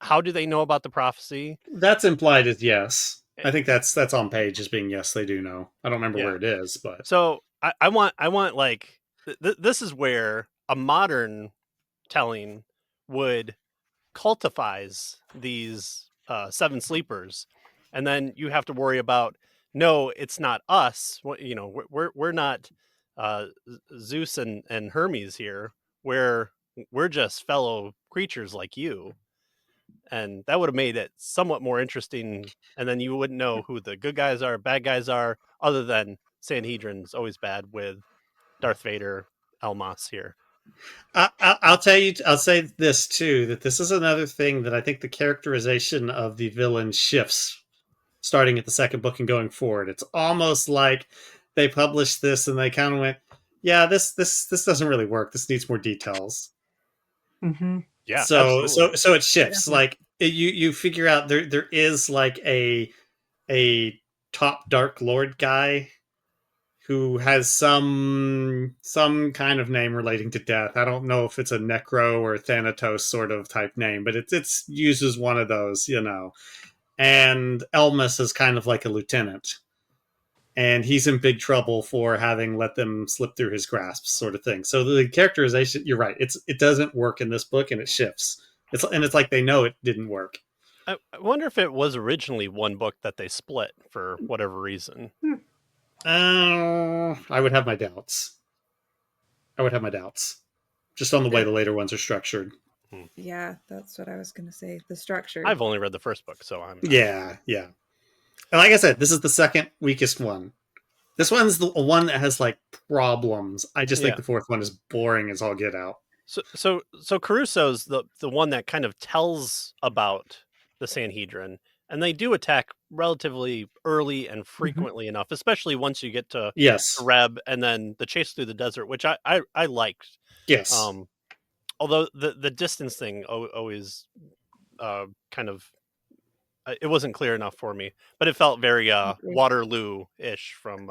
How do they know about the prophecy? that's implied as yes. Eh, I think that's on page as being yes. They do know. I don't remember Yeah. where it is, but So I want like this is where a modern telling would cultifies these seven sleepers, and then you have to worry about no, it's not us. We're not Zeus and Hermes here. We're just fellow creatures like you, and that would have made it somewhat more interesting. And then you wouldn't know who the good guys are, bad guys are, other than Sanhedrin's always bad with Darth Vader, Elmas here. I'll tell you. I'll say this too: that this is another thing that I think the characterization of the villain shifts starting at the second book and going forward. It's almost like they published this and they kind of went, "Yeah, this doesn't really work. This needs more details." Mm-hmm. Yeah, So absolutely. it shifts. Like you figure out there is like a top Dark Lord guy who has some kind of name relating to death. I don't know if it's a Necro or Thanatos sort of type name, but it's uses one of those, And Elmas is kind of like a lieutenant, and he's in big trouble for having let them slip through his grasp, sort of thing. So the characterization, you're right, it doesn't work in this book, and it shifts. It's like they know it didn't work. I wonder if it was originally one book that they split for whatever reason. I would have my doubts. Just on the way the later ones are structured. Yeah, that's what I was going to say. The structure. I've only read the first book, so I'm Yeah. And like I said, this is the second weakest one. This one's the one that has like problems. I just think Yeah. the fourth one is boring as all get out. So Caruso's the one that kind of tells about the Sanhedrin, and they do attack relatively early and frequently enough, especially once you get to Yes. Reb and then the chase through the desert, which I liked. Yes. Although the distance thing always kind of it wasn't clear enough for me, but it felt very Waterloo-ish from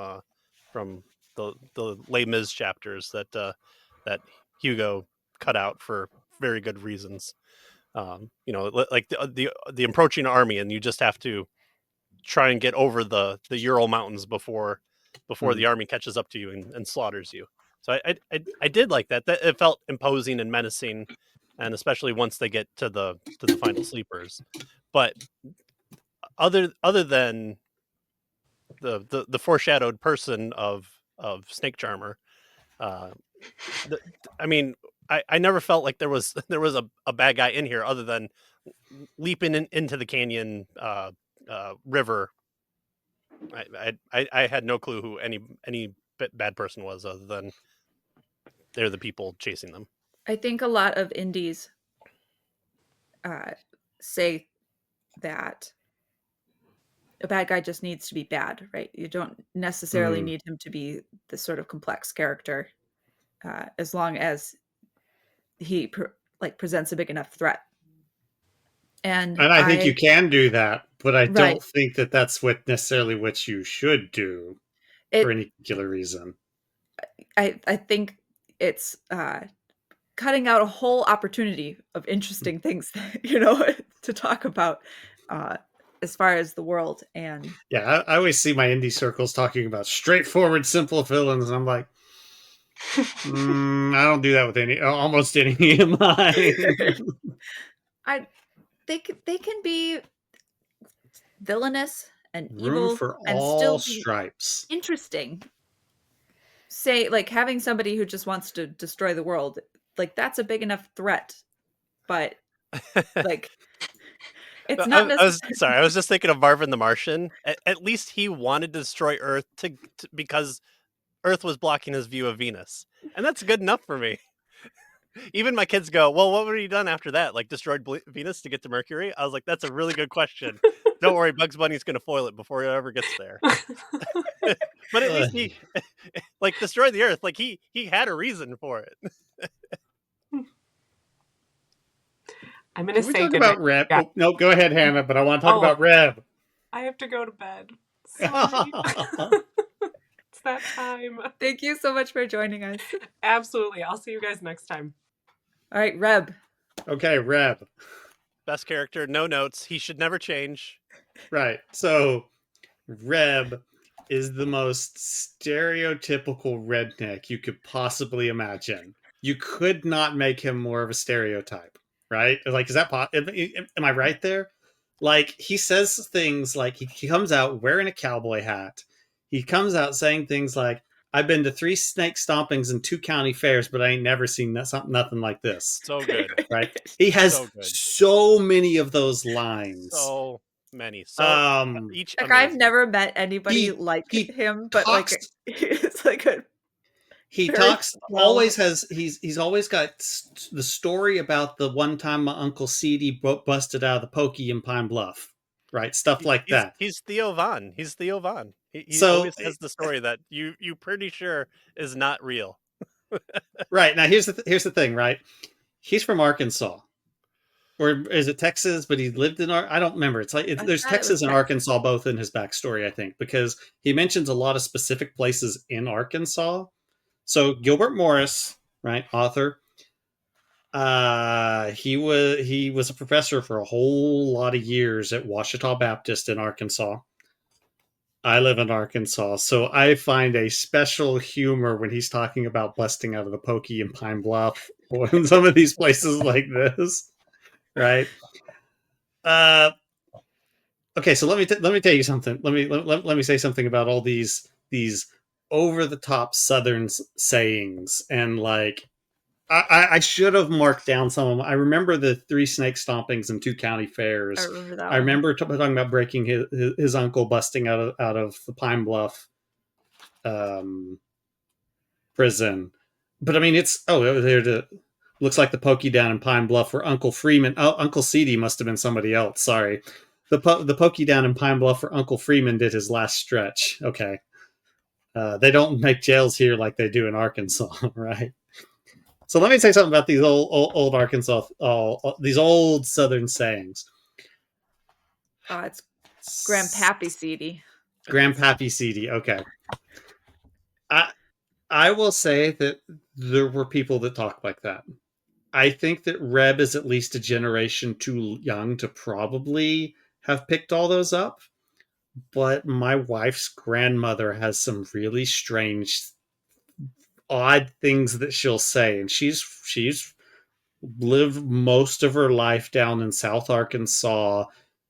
the Les Mis chapters that Hugo cut out for very good reasons. Like the approaching army, and you just have to try and get over the Ural Mountains before the army catches up to you and slaughters you. So I did like that. That it felt imposing and menacing, and especially once they get to the final sleepers. But other than the foreshadowed person of Snake Charmer, I mean, I never felt like there was a bad guy in here other than leaping into the canyon river. I had no clue who any bad person was other than they're the people chasing them. I think a lot of indies say that a bad guy just needs to be bad, right? You don't necessarily need him to be the sort of complex character, as long as he presents a big enough threat. And I think you can do that, but I right, don't think that that's necessarily what you should do for it any particular reason. I think it's cutting out a whole opportunity of interesting things, to talk about, uh, as far as the world. And Yeah, I always see my indie circles talking about straightforward, simple villains, and I'm like, I don't do that with almost any of mine. they can be villainous and Room evil for and all still be stripes. interesting. Say, like, having somebody who just wants to destroy the world, like, that's a big enough threat, but like, it's not I was necessarily. sorry. I was just thinking of Marvin the Martian. At least he wanted to destroy Earth because Earth was blocking his view of Venus, and that's good enough for me. Even my kids go, "Well, what would he done after that? Like destroyed Venus to get to Mercury?" I was like, "That's a really good question. Don't worry, Bugs Bunny's going to foil it before it ever gets there." But at least he like destroyed the Earth. Like he had a reason for it. I'm going to Can we say talk goodnight. about Reb? Yeah. Oh, no, go ahead, Hannah, but I want to talk about Reb. I have to go to bed. Sorry. It's that time. Thank you so much for joining us. Absolutely. I'll see you guys next time. All right, Reb. Okay, Reb. Best character, no notes. He should never change. Right. So, Reb is the most stereotypical redneck you could possibly imagine. You could not make him more of a stereotype, right? Like, is that am I right there? Like, he says things like he comes out wearing a cowboy hat. He comes out saying things like, "I've been to 3 snake stompings and 2 county fairs, but I ain't never seen nothing like this." So good. Right? He has So good. so many of those lines. So many. So each Like, I've amazing. never met anybody He- like he him, but talks- like, it's like a he very talks well- always has he's always got the story about the one time my uncle Cede busted out of the pokey in Pine Bluff, right? Stuff like that. He's Theo Von. He's Theo Von. He So- always has the story that you pretty sure is not real. Right, now here's the thing, right? He's from Arkansas. Or is it Texas? But he lived in I don't remember. It's like there's thought it was Texas and Texas. Arkansas both in his backstory, I think, because he mentions a lot of specific places in Arkansas. So Gilbert Morris, right, author, he was a professor for a whole lot of years at Ouachita Baptist in Arkansas. I live in Arkansas, so I find a special humor when he's talking about busting out of the pokey in Pine Bluff or in some of these places like this, right? Okay, so let me tell you something. Let me say something about all these over the top Southern sayings, and like I should have marked down some of them. I remember the 3 snake stompings and 2 county fairs. I remember that I remember talking about breaking his uncle busting out of the Pine Bluff prison. But I mean, it's looks like the pokey down in Pine Bluff where Uncle Freeman. Oh, Uncle Cede must have been somebody else. Sorry, the pokey down in Pine Bluff where Uncle Freeman did his last stretch. Okay, they don't make jails here like they do in Arkansas, right? So let me say something about these old Arkansas, these old Southern sayings. It's Grandpappy Cede. Grandpappy Cede. Okay. I will say that there were people that talk like that. I think that Reb is at least a generation too young to probably have picked all those up. But my wife's grandmother has some really strange, odd things that she'll say, and she's lived most of her life down in South Arkansas,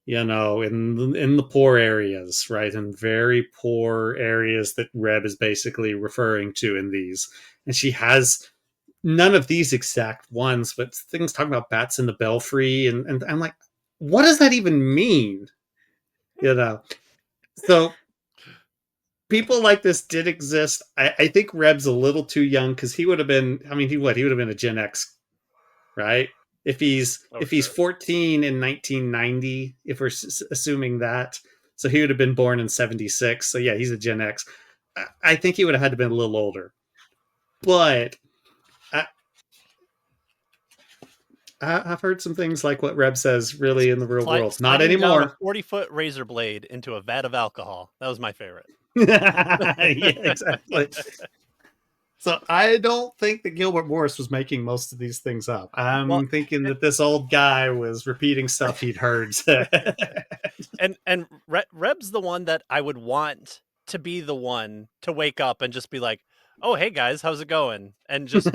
in the poor areas, right? In very poor areas that Reb is basically referring to in these. And she has none of these exact ones, but things talking about bats in the belfry, and I'm like, what does that even mean? You know, so people like this did exist. I think Reb's a little too young because he would have been. I mean, he would have been a Gen X, right? If he's sure. 14 in 1990, if we're assuming that, so he would have been born in 76. So yeah, he's a Gen X. I think he would have had to been a little older, but I've heard some things like what Reb says really in the real world. Not Sliding down a anymore. 40-foot razor blade into a vat of alcohol. That was my favorite. Yeah, exactly. So I don't think that Gilbert Morris was making most of these things up. I'm thinking that this old guy was repeating stuff he'd heard. and Reb's the one that I would want to be the one to wake up and just be like, "Oh, hey guys, how's it going?" And just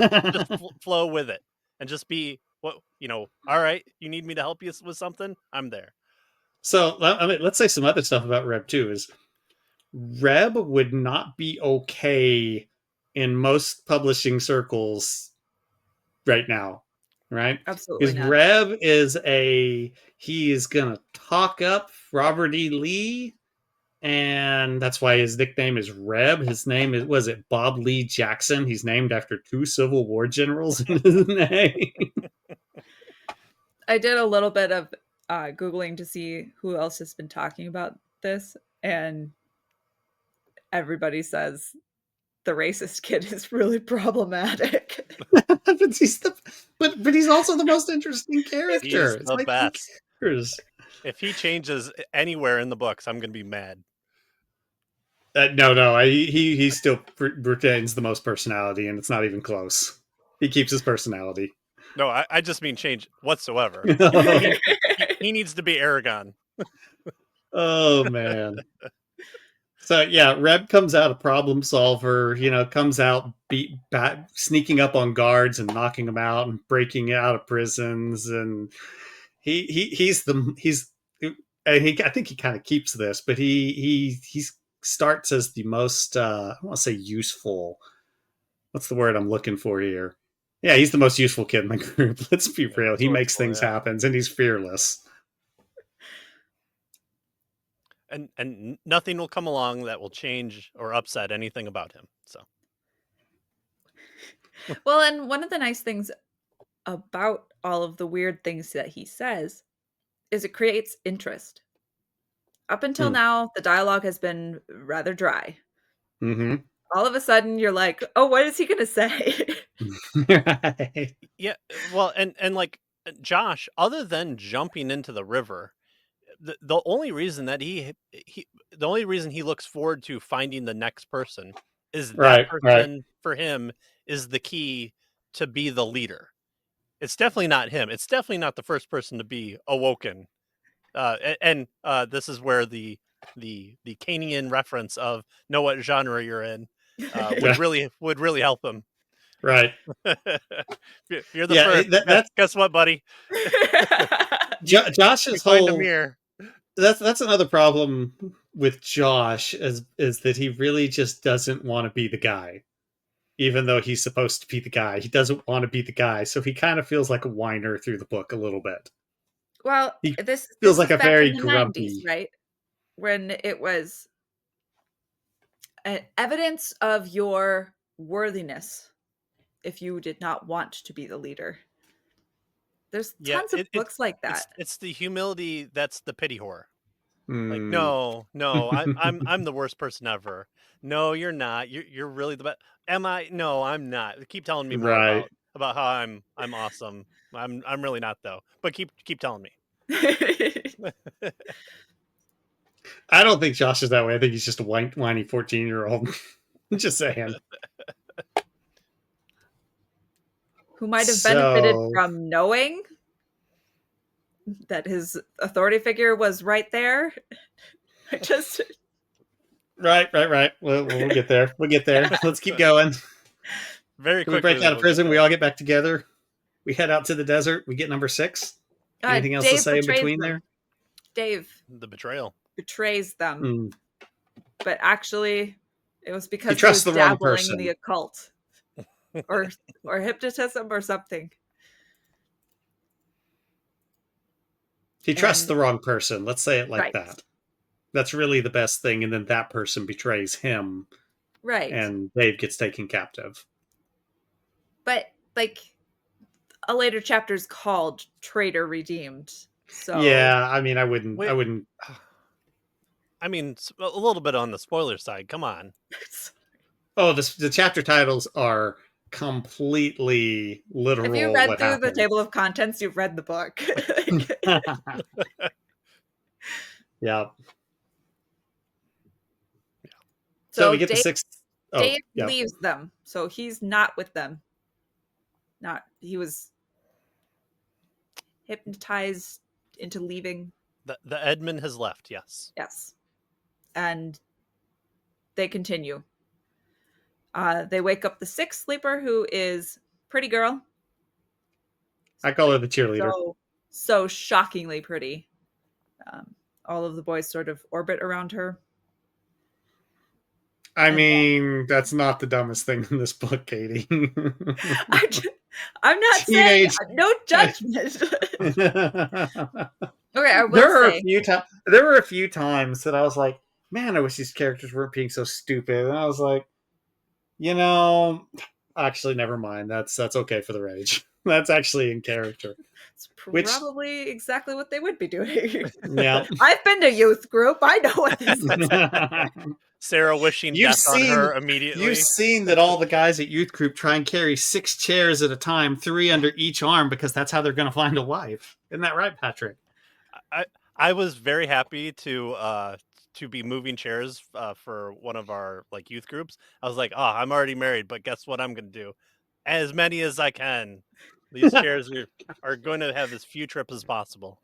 flow with it and just be what, all right, you need me to help you with something? I'm there. So I mean, let's say some other stuff about Reb too. Is Reb would not be okay in most publishing circles right now, right? Absolutely Because not. Reb he is gonna talk up Robert E. Lee, and that's why his nickname is Reb. His name was it Bob Lee Jackson? He's named after 2 Civil War generals in his name. I did a little bit of Googling to see who else has been talking about this, and everybody says the racist kid is really problematic. but he's also the most interesting character. He's It's the like best. who cares? If he changes anywhere in the books, I'm going to be mad. No, he still retains the most personality, and it's not even close. He keeps his personality. No, I just mean change whatsoever. He needs to be Aragon. Oh man. So yeah, Reb comes out a problem solver. Comes out sneaking up on guards and knocking them out and breaking out of prisons. And he's I think he kind of keeps this, but he starts as the most I don't want to say useful. What's the word I'm looking for here? Yeah, he's the most useful kid in the group. Let's be real. He makes things happen, and he's fearless. And nothing will come along that will change or upset anything about him. So, well, and one of the nice things about all of the weird things that he says is it creates interest. Up until now, the dialogue has been rather dry. Mm-hmm. All of a sudden, you're like, "Oh, what is he going to say?" Right. Yeah, well, and like Josh, other than jumping into the river, the only reason that the only reason he looks forward to finding the next person is that person for him is the key to be the leader. It's definitely not him. It's definitely not the first person to be awoken. And this is where the Kanean reference of know what genre you're in would really help him. Right. You're the first. Guess what, buddy? Josh's find whole a mirror. That's another problem with Josh is that he really just doesn't want to be the guy. Even though he's supposed to be the guy, he doesn't want to be the guy, so he kind of feels like a whiner through the book a little bit. Well, he this feels is like a back very in the grumpy 90s, right? When it was evidence of your worthiness if you did not want to be the leader. There's tons of books like that. It's the humility that's the pity whore. Like, no, I'm the worst person ever. No, you're not. You're really the best. Am I? No, I'm not. Keep telling me more about how I'm awesome. I'm really not though. But keep telling me. I don't think Josh is that way. I think he's just a whiny 14-year-old. Just saying. Who might have benefited from knowing that his authority figure was right there. Just right. We'll get there. Let's keep going. Very quickly. We break out of prison. We all get back together. We head out to the desert. We get number 6. Anything else to say in between there? Dave. The betrayal. Betrays them. But actually, it was because he trusts he was the wrong dabbling person. in the occult. or hypnotism or something. He trusts And the wrong person. Let's say it like right, that. That's really the best thing, and then that person betrays him, right. and Dave gets taken captive. But like a later chapter is called Traitor Redeemed. So Yeah, I mean, I wouldn't. Wait, I mean, a little bit on the spoiler side. Come on. Oh, the chapter titles are completely if you literal. read What through the happened? table of contents, you've read the book. Yeah. So we So get the sixth. Oh, Dave yeah. leaves them. So he's not with them. He was hypnotized into leaving. The Edmund has left. Yes. Yes. And they continue. They wake up the sixth sleeper, who is pretty girl. I call her the cheerleader. So shockingly pretty. All of the boys sort of orbit around her. I mean, that's not the dumbest thing in this book, Katie. I'm not saying no judgment. Okay, I will say there were a few times that I was like, man, I wish these characters weren't being so stupid. And I was like, actually, never mind. That's okay for the rage. That's actually in character. It's probably exactly what they would be doing. Yeah. I've been to youth group. I know what this looks like. Sarah wishing death on her immediately. You've seen that all the guys at youth group try and carry 6 chairs at a time, 3 under each arm, because that's how they're going to find a wife. Isn't that right, Patrick? I was very happy to be moving chairs for one of our like youth groups. I was like, oh, I'm already married, but guess what I'm going to do? As many as I can. These chairs are going to have as few trips as possible.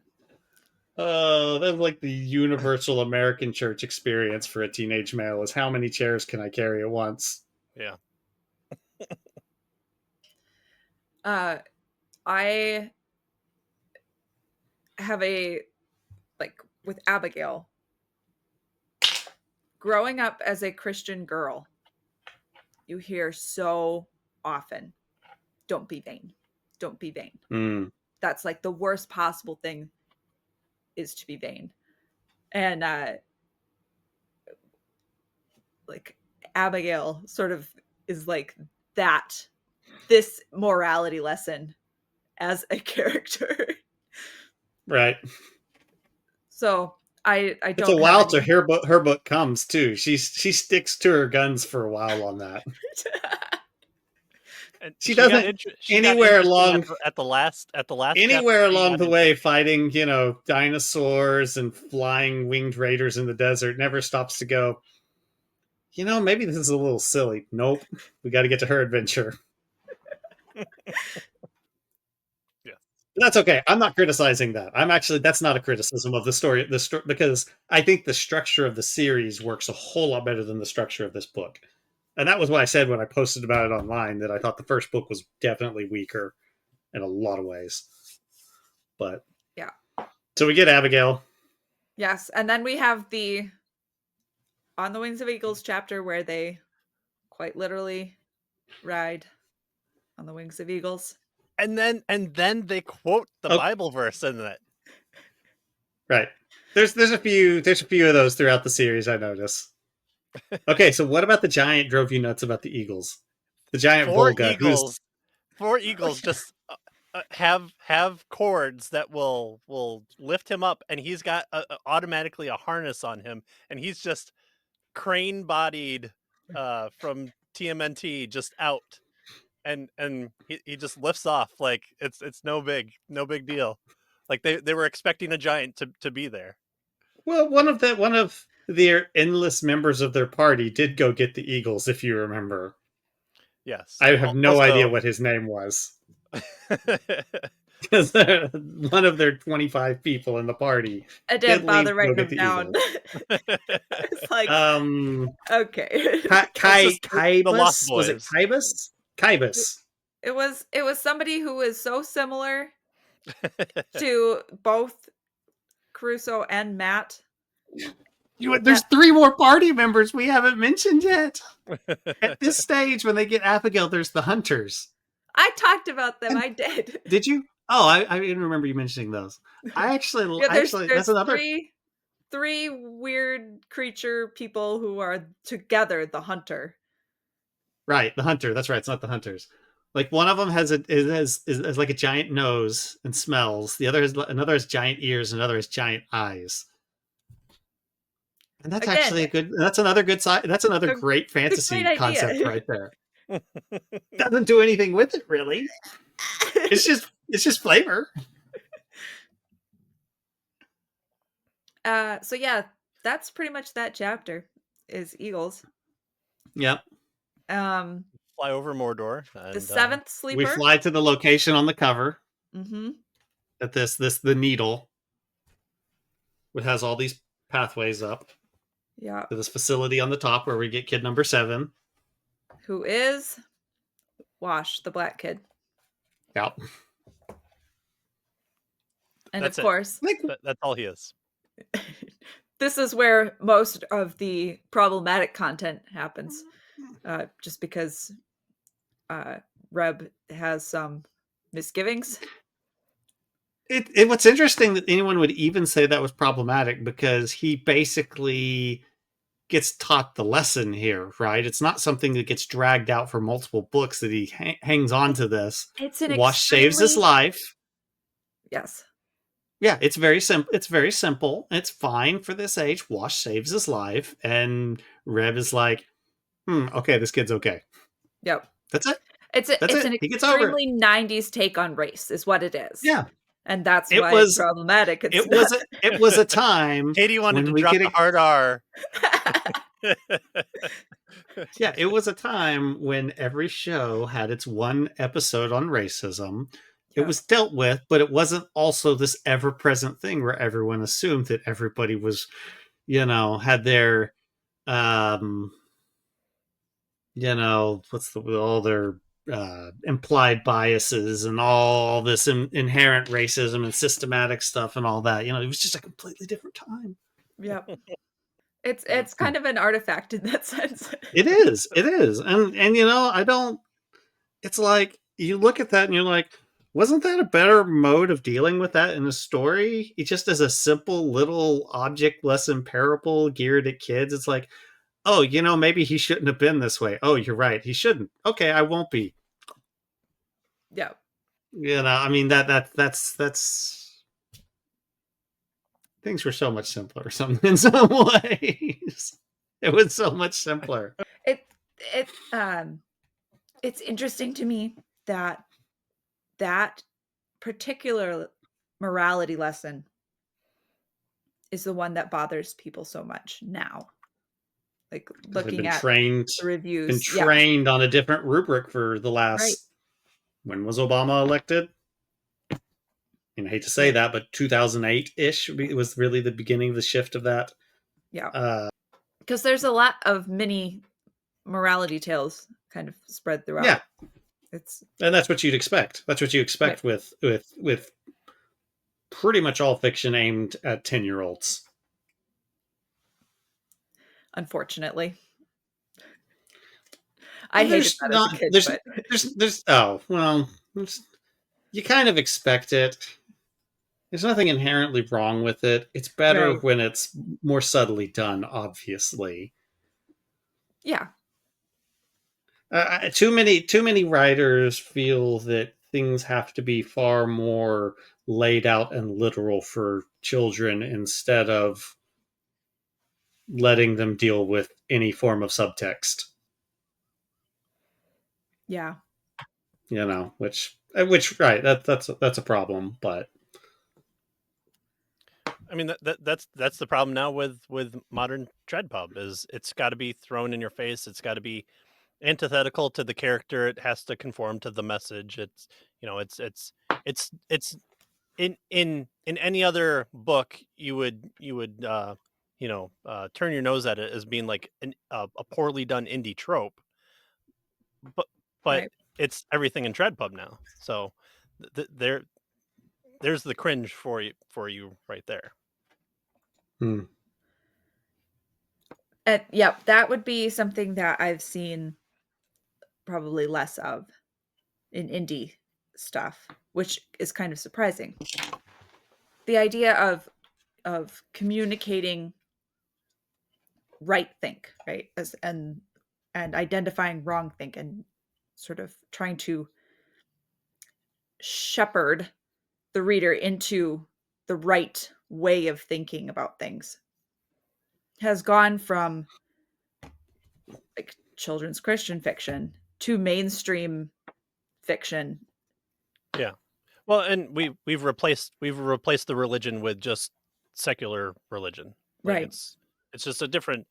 That's like the universal American church experience for a teenage male is how many chairs can I carry at once? Yeah. I have with Abigail, growing up as a Christian girl, you hear so often, don't be vain. Don't be vain. Mm. That's like the worst possible thing is to be vain. And like Abigail sort of is like this morality lesson as a character. Right. So I don't. It's a while till her book comes too. She sticks to her guns for a while on that. And she doesn't anywhere along at the last anywhere along the way fighting dinosaurs and flying winged raiders in the desert. Never stops to go, maybe this is a little silly. Nope, we got to get to her adventure. Yeah, that's okay. I'm not criticizing that. That's not a criticism of the story. Because I think the structure of the series works a whole lot better than the structure of this book. And that was what I said when I posted about it online, that I thought the first book was definitely weaker in a lot of ways. But yeah. So we get Abigail. Yes, and then we have the On the Wings of Eagles chapter where they quite literally ride on the wings of eagles. And then they quote the Bible verse in it. Right. There's a few of those throughout the series, I notice. Okay, so what about the giant drove you nuts about the eagles? The giant Volga. Four eagles just have cords that will lift him up, and he's got automatically a harness on him, and he's just crane bodied from TMNT just out, and he just lifts off like it's no big deal. Like they were expecting a giant to be there. Well, one of their endless members of their party did go get the eagles, if you remember. Yes. I have no idea what his name was. Because one of their 25 people in the party. I didn't bother writing them down. It's like, okay. Kybus? Was it Kybus? Kybus. It was somebody who was so similar to both Caruso and Matt There's 3 more party members we haven't mentioned yet. At this stage, when they get Abigail, there's the hunters. I talked about them. And I did. Did you? Oh, I didn't remember you mentioning those. I actually, Yeah, there's that's another. three weird creature people who are together. The hunter. Right, the hunter. That's right. It's not the hunters. Like one of them is like a giant nose and smells. Another has giant ears. Another has giant eyes. And that's Again, actually a good. That's another good side. That's another a- great fantasy great concept idea. right there. Doesn't do anything with it really. It's just flavor. So yeah, that's pretty much that chapter. Is eagles. Yep. Fly over Mordor. And, The seventh sleeper. We fly to the location on the cover. Mm-hmm. At the needle. It has all these pathways up. Yeah. To this facility on the top where we get kid number 7. Who is Wash, the black kid. Yep. And That's of course, that's all he is. this is where most of the problematic content happens. Just because Reb has some misgivings. What's interesting that anyone would even say that was problematic, because he basically gets taught the lesson here, right? It's not something that gets dragged out for multiple books, that he hangs on to this. It's an Wash saves his life. Yes. Yeah, it's very simple. It's very simple. It's fine for this age. Wash saves his life, and Reb is like, okay, this kid's okay. Yep. That's it. It's an He gets over it. extremely 90s take on race is what it is. Yeah. And that's why it's problematic. It was a time. Katie wanted when to drop the hard R. Yeah, it was a time when every show had its one episode on racism. It was dealt with, but it wasn't also this ever-present thing where everyone assumed that everybody was, had their, all their implied biases and all this inherent racism and systematic stuff and all that. It was just a completely different time. Yep. It's kind of an artifact in that sense. It is. And I don't, it's like, you look at that and you're like, wasn't that a better mode of dealing with that in a story? It just as a simple little object lesson parable geared at kids. It's like, oh, maybe he shouldn't have been this way. Oh, you're right. He shouldn't. Okay, I won't be. Yeah. I mean, that's things were so much simpler in some ways. It was so much simpler. It's interesting to me that particular morality lesson is the one that bothers people so much now. Like looking at the reviews. Been trained on a different rubric for the last. Right. When was Obama elected? I hate to say that, but 2008-ish was really the beginning of the shift of that. Yeah. Because there's a lot of mini morality tales kind of spread throughout. Yeah. And that's what you'd expect. That's what you expect right. with pretty much all fiction aimed at 10-year-olds. Unfortunately. I hated that as a kid. You kind of expect it. There's nothing inherently wrong with it. It's better when it's more subtly done, obviously. Yeah. Too many writers feel that things have to be far more laid out and literal for children instead of letting them deal with any form of subtext. Yeah. Which right, that's a problem, but I mean that's the problem now with modern Tread Pub is it's got to be thrown in your face. It's got to be antithetical to the character. It has to conform to the message. It's it's in any other book you would turn your nose at it as being like a poorly done indie trope. But right. It's everything in Tread Pub now. So there's the cringe for you right there. Yep, that would be something that I've seen probably less of in indie stuff, which is kind of surprising. The idea of communicating right think, right, as and identifying wrong think, and sort of trying to shepherd the reader into the right way of thinking about things has gone from like children's Christian fiction to mainstream fiction. Yeah. Well, and we've replaced the religion with just secular religion. Like Right. it's just a different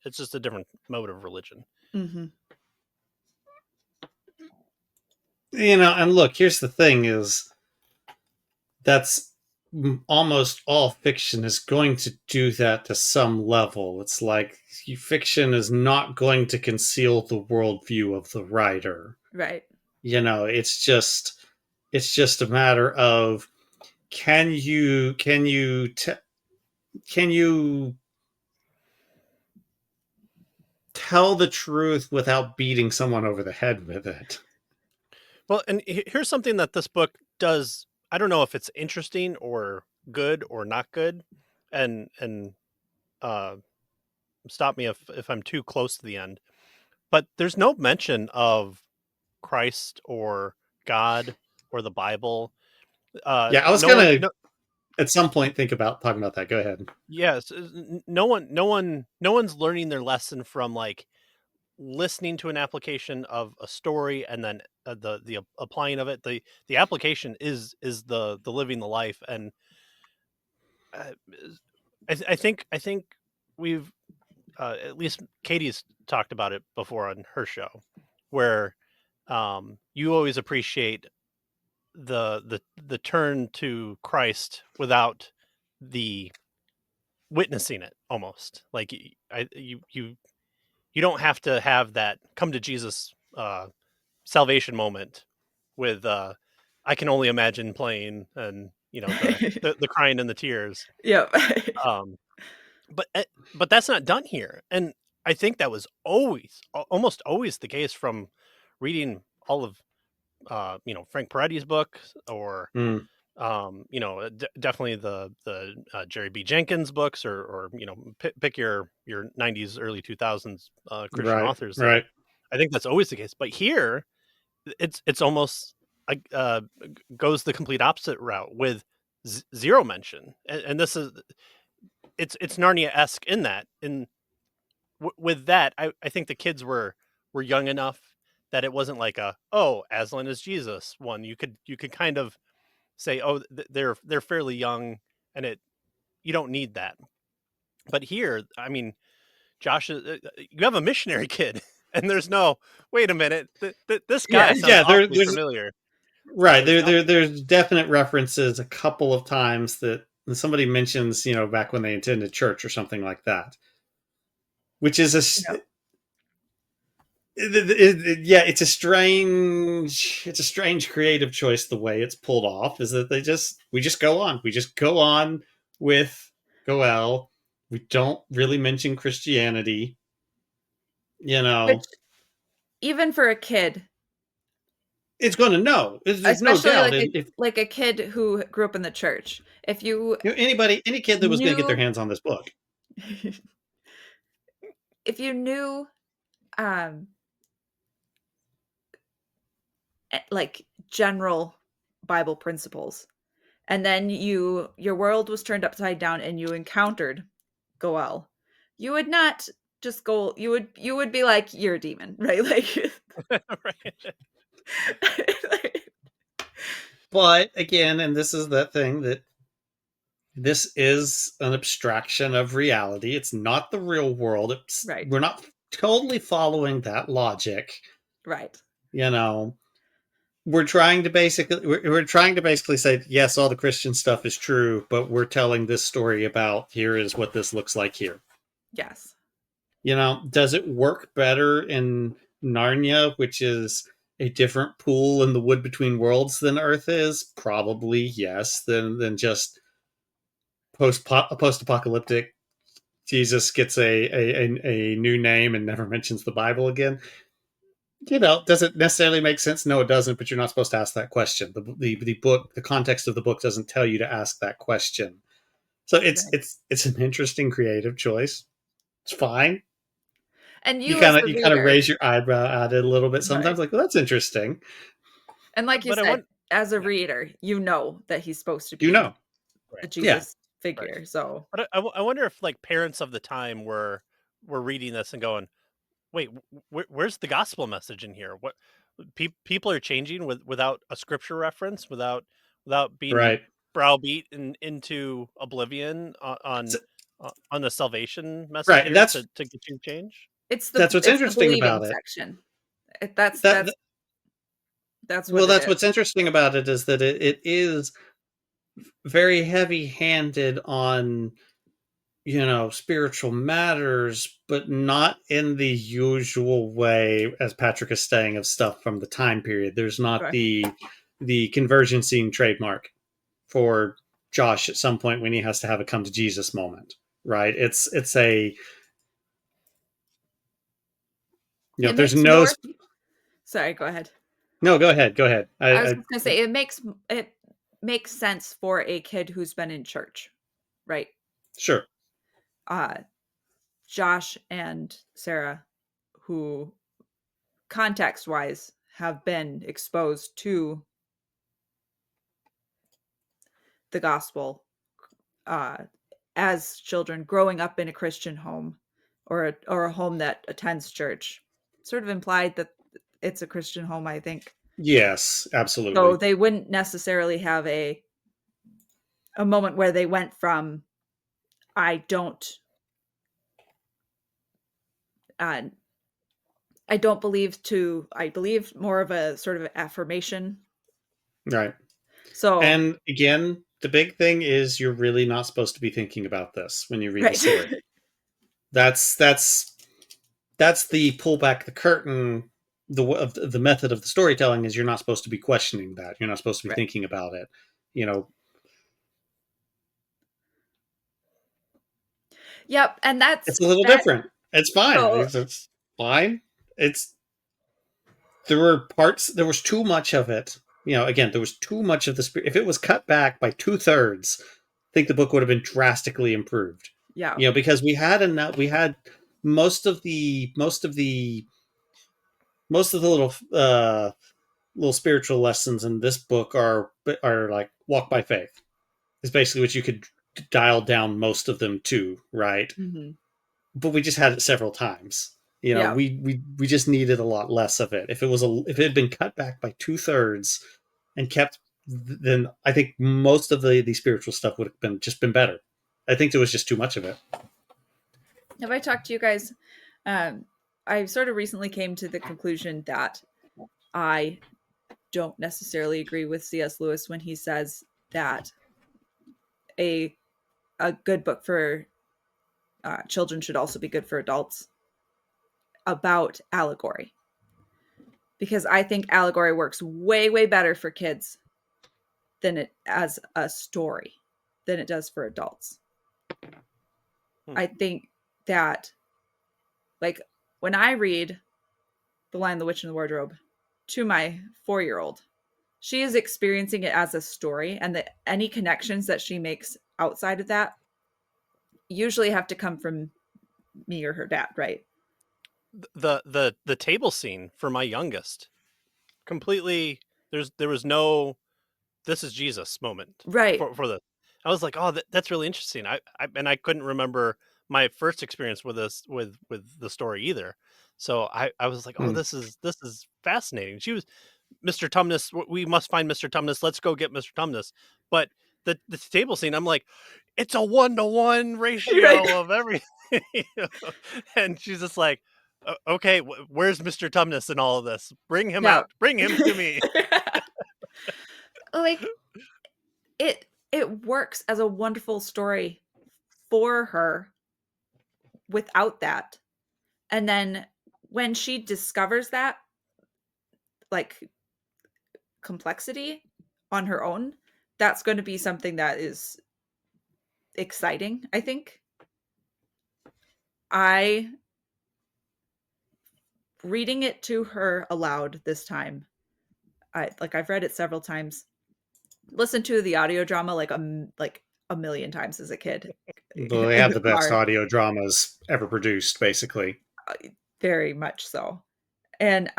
mode of religion. Mm-hmm. And look, here's the thing: is that's almost all fiction is going to do that to some level. It's like fiction is not going to conceal the worldview of the writer. Right. It's just a matter of can you tell the truth without beating someone over the head with it. Well, and here's something that this book does. I don't know if it's interesting or good or not good, and uh, stop me if I'm too close to the end. But there's no mention of Christ or God or the Bible. Yeah, I was No one, gonna no, at some point think about talking about that. Go ahead. yes, no one's learning their lesson from like listening to an application of a story and then the applying of it. The application is the living the life, and uh, I think we've at least Katie's talked about it before on her show, where you always appreciate the turn to Christ without the witnessing it, almost like you don't have to have that come to Jesus salvation moment with I can only imagine playing, and the crying and the tears. Yep. Um, but that's not done here, and I think that was almost always the case from reading all of Frank Peretti's book, or Mm, definitely the Jerry B. Jenkins books, or pick your 90s early 2000s Christian right, authors there. right. I think that's always the case, but here it's almost like goes the complete opposite route with zero mention, and this is it's Narnia-esque in that. And with that, I think the kids were young enough that it wasn't like a, oh, Aslan is Jesus one. You could kind of say, oh, they're fairly young, and you don't need that. But here, I mean, Josh, you have a missionary kid, and there's no, wait a minute, this guy Yeah. sounds Yeah, awfully there's familiar. right There's no, there's definite references a couple of times that somebody mentions, back when they attended church or something like that, which is Yeah. yeah, it's a strange creative choice. The way it's pulled off is that we just go on with Goel. We don't really mention Christianity, you Which, know even for a kid, it's going to know. There's no especially doubt. And if like a kid who grew up in the church, if you any kid that was going to get their knew hands on this book. if you knew um like general Bible principles, and then your world was turned upside down and you encountered Goel, you would not just go, you would be like, you're a demon, right? Like, right. But again, and this is that thing that this is an abstraction of reality. It's not the real world. Right. We're not totally following that logic. Right. You know, we're trying to basically say yes, all the Christian stuff is true, but we're telling this story about here is what this looks like here. Yes. Does it work better in Narnia, which is a different pool in the wood between worlds than Earth is? Probably yes. Than just post-apocalyptic Jesus gets a new name and never mentions the Bible again. Does it necessarily make sense? No, it doesn't. But you're not supposed to ask that question. The book, the context of the book doesn't tell you to ask that question. So Right. it's an interesting creative choice. It's fine. And You you as kind of the you kind of reader, raise your eyebrow at it a little bit right? sometimes, like, well, that's interesting. And like you But I said, want, as a yeah, reader, you know that he's supposed to You be know, a right, yeah, Jesus right. figure. So But I wonder if like parents of the time were reading this and going, "Wait, where's the gospel message in here? What people are changing without a scripture reference, without being right. browbeat into oblivion So, on the salvation message right. here to get you change." That's what's it's the interesting believing about it. section. That's That, that's what well, it that's is. what's interesting about it is that it is very heavy-handed on spiritual matters, but not in the usual way, as Patrick is saying, of stuff from the time period. There's not Right. the conversion scene trademark for Josh at some point when he has to have a come to Jesus moment. Right? It's a It there's makes no more. Sorry, go ahead. no. Go ahead. Go ahead. I was just gonna say it makes sense for a kid who's been in church, right? Sure. Uh, Josh and Sarah, who context wise have been exposed to the gospel uh, as children growing up in a Christian home or a home that attends church. Sort of implied that it's a Christian home, I think. Yes, So absolutely. they wouldn't necessarily have a moment where they went from I don't uh, I don't believe to I believe more of a sort of affirmation. Right. So And again, the big thing is you're really not supposed to be thinking about this when you read the right. story. That's the pull back the curtain. The method of the storytelling is you're not supposed to be questioning that. You're not supposed to be Right. thinking about it. You know, Yep, and it's a little that different. It's fine. so It's fine. It's There were parts. There was too much of it. Again, there was too much of the spirit. If it was cut back by 2/3, I think the book would have been drastically improved. yeah. Because we had enough. We had most of the little spiritual lessons in this book are like walk by faith. Is basically what you could dial down most of them to, right? Mhm. But we just had it several times. Yeah. We just needed a lot less of it. If it had been cut back by 2/3 and kept, then I think most of the spiritual stuff would have been better. I think there was just too much of it. Have I talked to you guys? Um, I sort of recently came to the conclusion that I don't necessarily agree with C.S. Lewis when he says that a a good book for children should also be good for adults about allegory, because I think allegory works way better for kids than it as a story than it does for adults. Hmm. I think that like when I read The Lion, the Witch, and the Wardrobe to my 4-year-old, she is experiencing it as a story, and that any connections that she makes outside of that usually have to come from me or her dad, right? The table scene for my youngest completely, there was no this is Jesus moment Right. for this. I was like, oh, that's really interesting. I couldn't remember my first experience with this with the story either. So I was like, oh, Hmm. this is fascinating. She was Mr. Tumnus. We must find Mr. Tumnus. Let's go get Mr. Tumnus. But the table scene, I'm like, it's a 1-to-1 Right. ratio of everything. And she's just like, okay, where's Mr. Tumnus in all of this? Bring him Yeah. out. Bring him to me. Like it works as a wonderful story for her without that. And then when she discovers that like complexity on her own, that's going to be something that is exciting, I think. I reading it to her aloud this time. I've read it several times. Listened to the audio drama like a million times as a kid They in have the the best car. audio dramas ever produced, basically. Very much so. And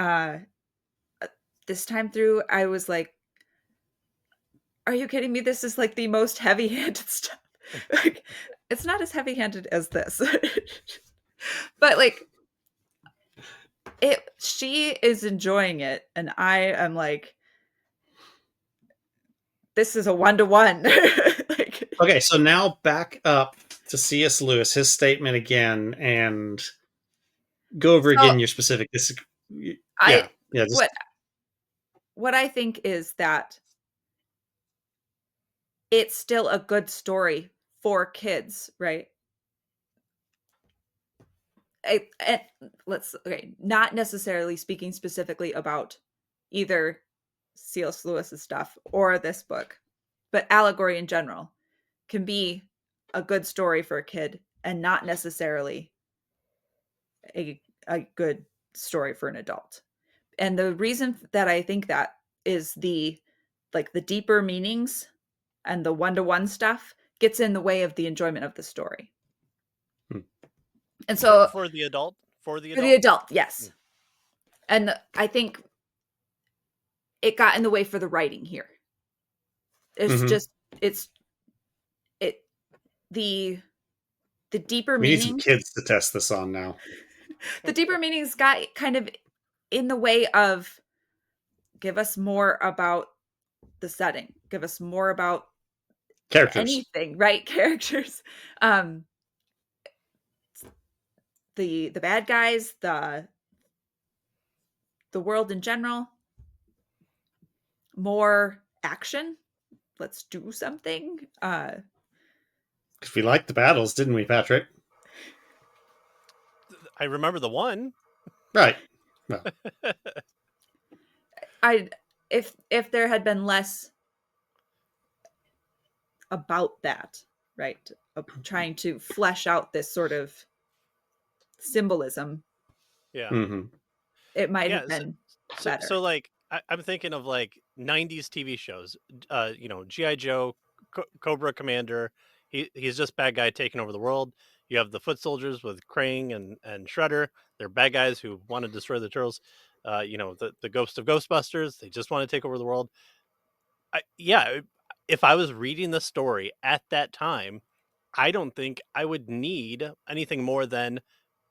this time through, I was like, "Are you kidding me? This is like the most heavy-handed stuff." Like, it's not as heavy-handed as this, but like she is enjoying it, and I am like, this is a 1-to-1. Like, Okay, so now back up to C.S. Lewis, his statement again, and go over so again your specific. I Yeah. Just what I think is that it's still a good story for kids, right? And not necessarily speaking specifically about either C.S. Lewis's stuff or this book, but Allegory in general can be a good story for a kid and not necessarily a good story for an adult. And the reason that I think that is the deeper meanings and the 1-to-1 stuff gets in the way of the enjoyment of the story. hmm. And so For the adult, for the adult, yes. Mm. And I think it got in the way for the writing here. It's Mhm. just it's it the deeper We need some meanings. kids to test this on now. The deeper meanings got kind of in the way of give us more about the setting, give us more about Characters. anything, right? Characters. Um the bad guys, the world in general, more action. Let's do something. Because we liked the battles, didn't we, Patrick? I remember the one. Right. Well, I if there had been less about that, right? Of trying to flesh out this sort of symbolism, Yeah. hmm it might Yeah. have been So better. like I'm thinking of like 90s TV shows. GI Joe, Cobra Commander. He's just bad guy taking over the world. You have the foot soldiers with Krang and Shredder. They're bad guys who want to destroy the turtles. The ghost of Ghostbusters. They just want to take over the world. Yeah, if I was reading the story at that time, I don't think I would need anything more than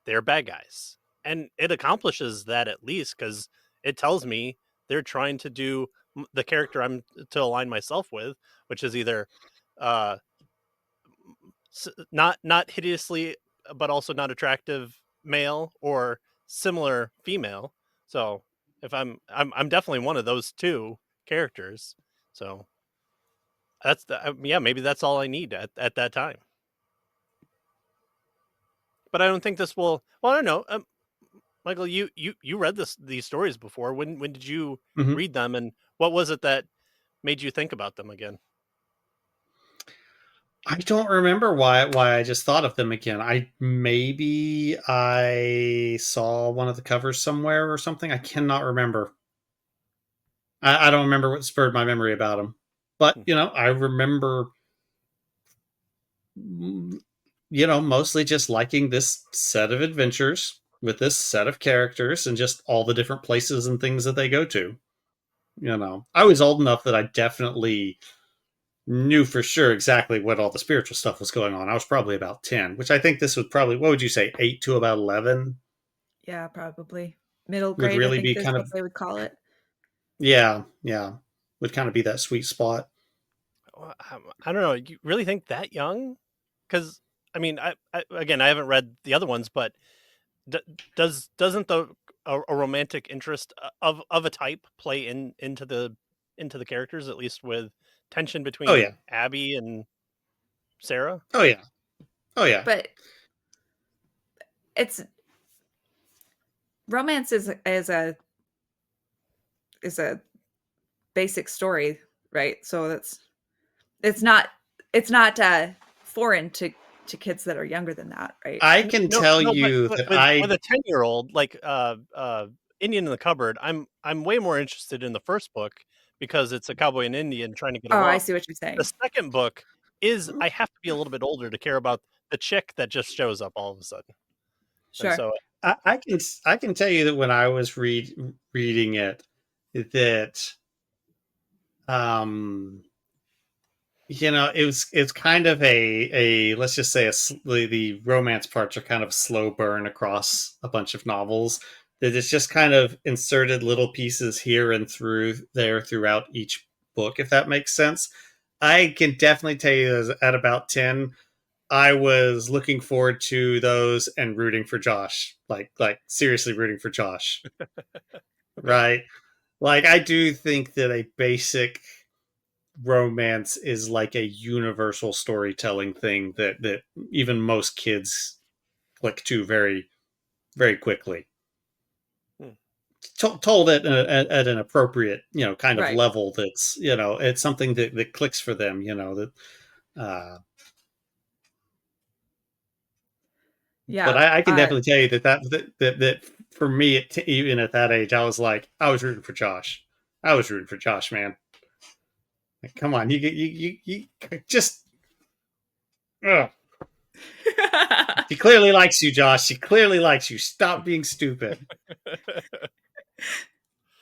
they're bad guys. And it accomplishes that at least because it tells me they're trying to do the character I'm to align myself with, which is either uh, not hideously, but also not attractive male or similar female. So if I'm definitely one of those two characters. So that's yeah, maybe that's all I need at that time. But I don't think this will. Well, I don't know. Michael, you read these stories before. When did you hmm read them, and what was it that made you think about them again? I don't remember why I just thought of them again. Maybe I saw one of the covers somewhere or something. I cannot remember. I don't remember what spurred my memory about them. But, Hmm. I remember, mostly just liking this set of adventures with this set of characters and just all the different places and things that they go to. I was old enough that I definitely knew for sure exactly what all the spiritual stuff was going on. I was probably about 10, which I think this was probably, what would you say, 8 to about 11 Yeah, probably middle would grade, I really think be is kind what of, they would call it. yeah, would kind of be that sweet spot. Well, I don't know. You really think that young? Because I mean, again, I haven't read the other ones, but d- doesn't a romantic interest of a type play into the characters, at least with tension Oh, yeah. between Abby and Sarah? Oh, yeah. Oh, yeah. But it's romance is a basic story, right? So it's not foreign to to kids that are younger than that, right? I can tell you but that with a 10-year-old like Indian in the Cupboard, I'm way more interested in the first book because it's a cowboy and Indian trying to get Oh, I along. see what you're The saying. second book is I have to be a little bit older to care about the chick that just shows up all of a sudden. And Sure. so I can tell you that when I was reading it, that um it's kind of a let's just say the romance parts are kind of a slow burn across a bunch of novels, that it's just kind of inserted little pieces here and through there throughout each book, if that makes sense. I can definitely tell you at about 10 I was looking forward to those and rooting for Josh, like seriously rooting for Josh. Right, like I do think that a basic romance is like a universal storytelling thing that even most kids click to very very quickly. hmm. Told at an appropriate kind of Right. level, that's it's something that clicks for them, that uh but Yeah. I can definitely tell you that for me, even at that age, I was rooting for Josh. I was rooting for Josh, man. Like, come on, you just. Ugh. She clearly likes you, Josh. She clearly likes you. Stop being stupid.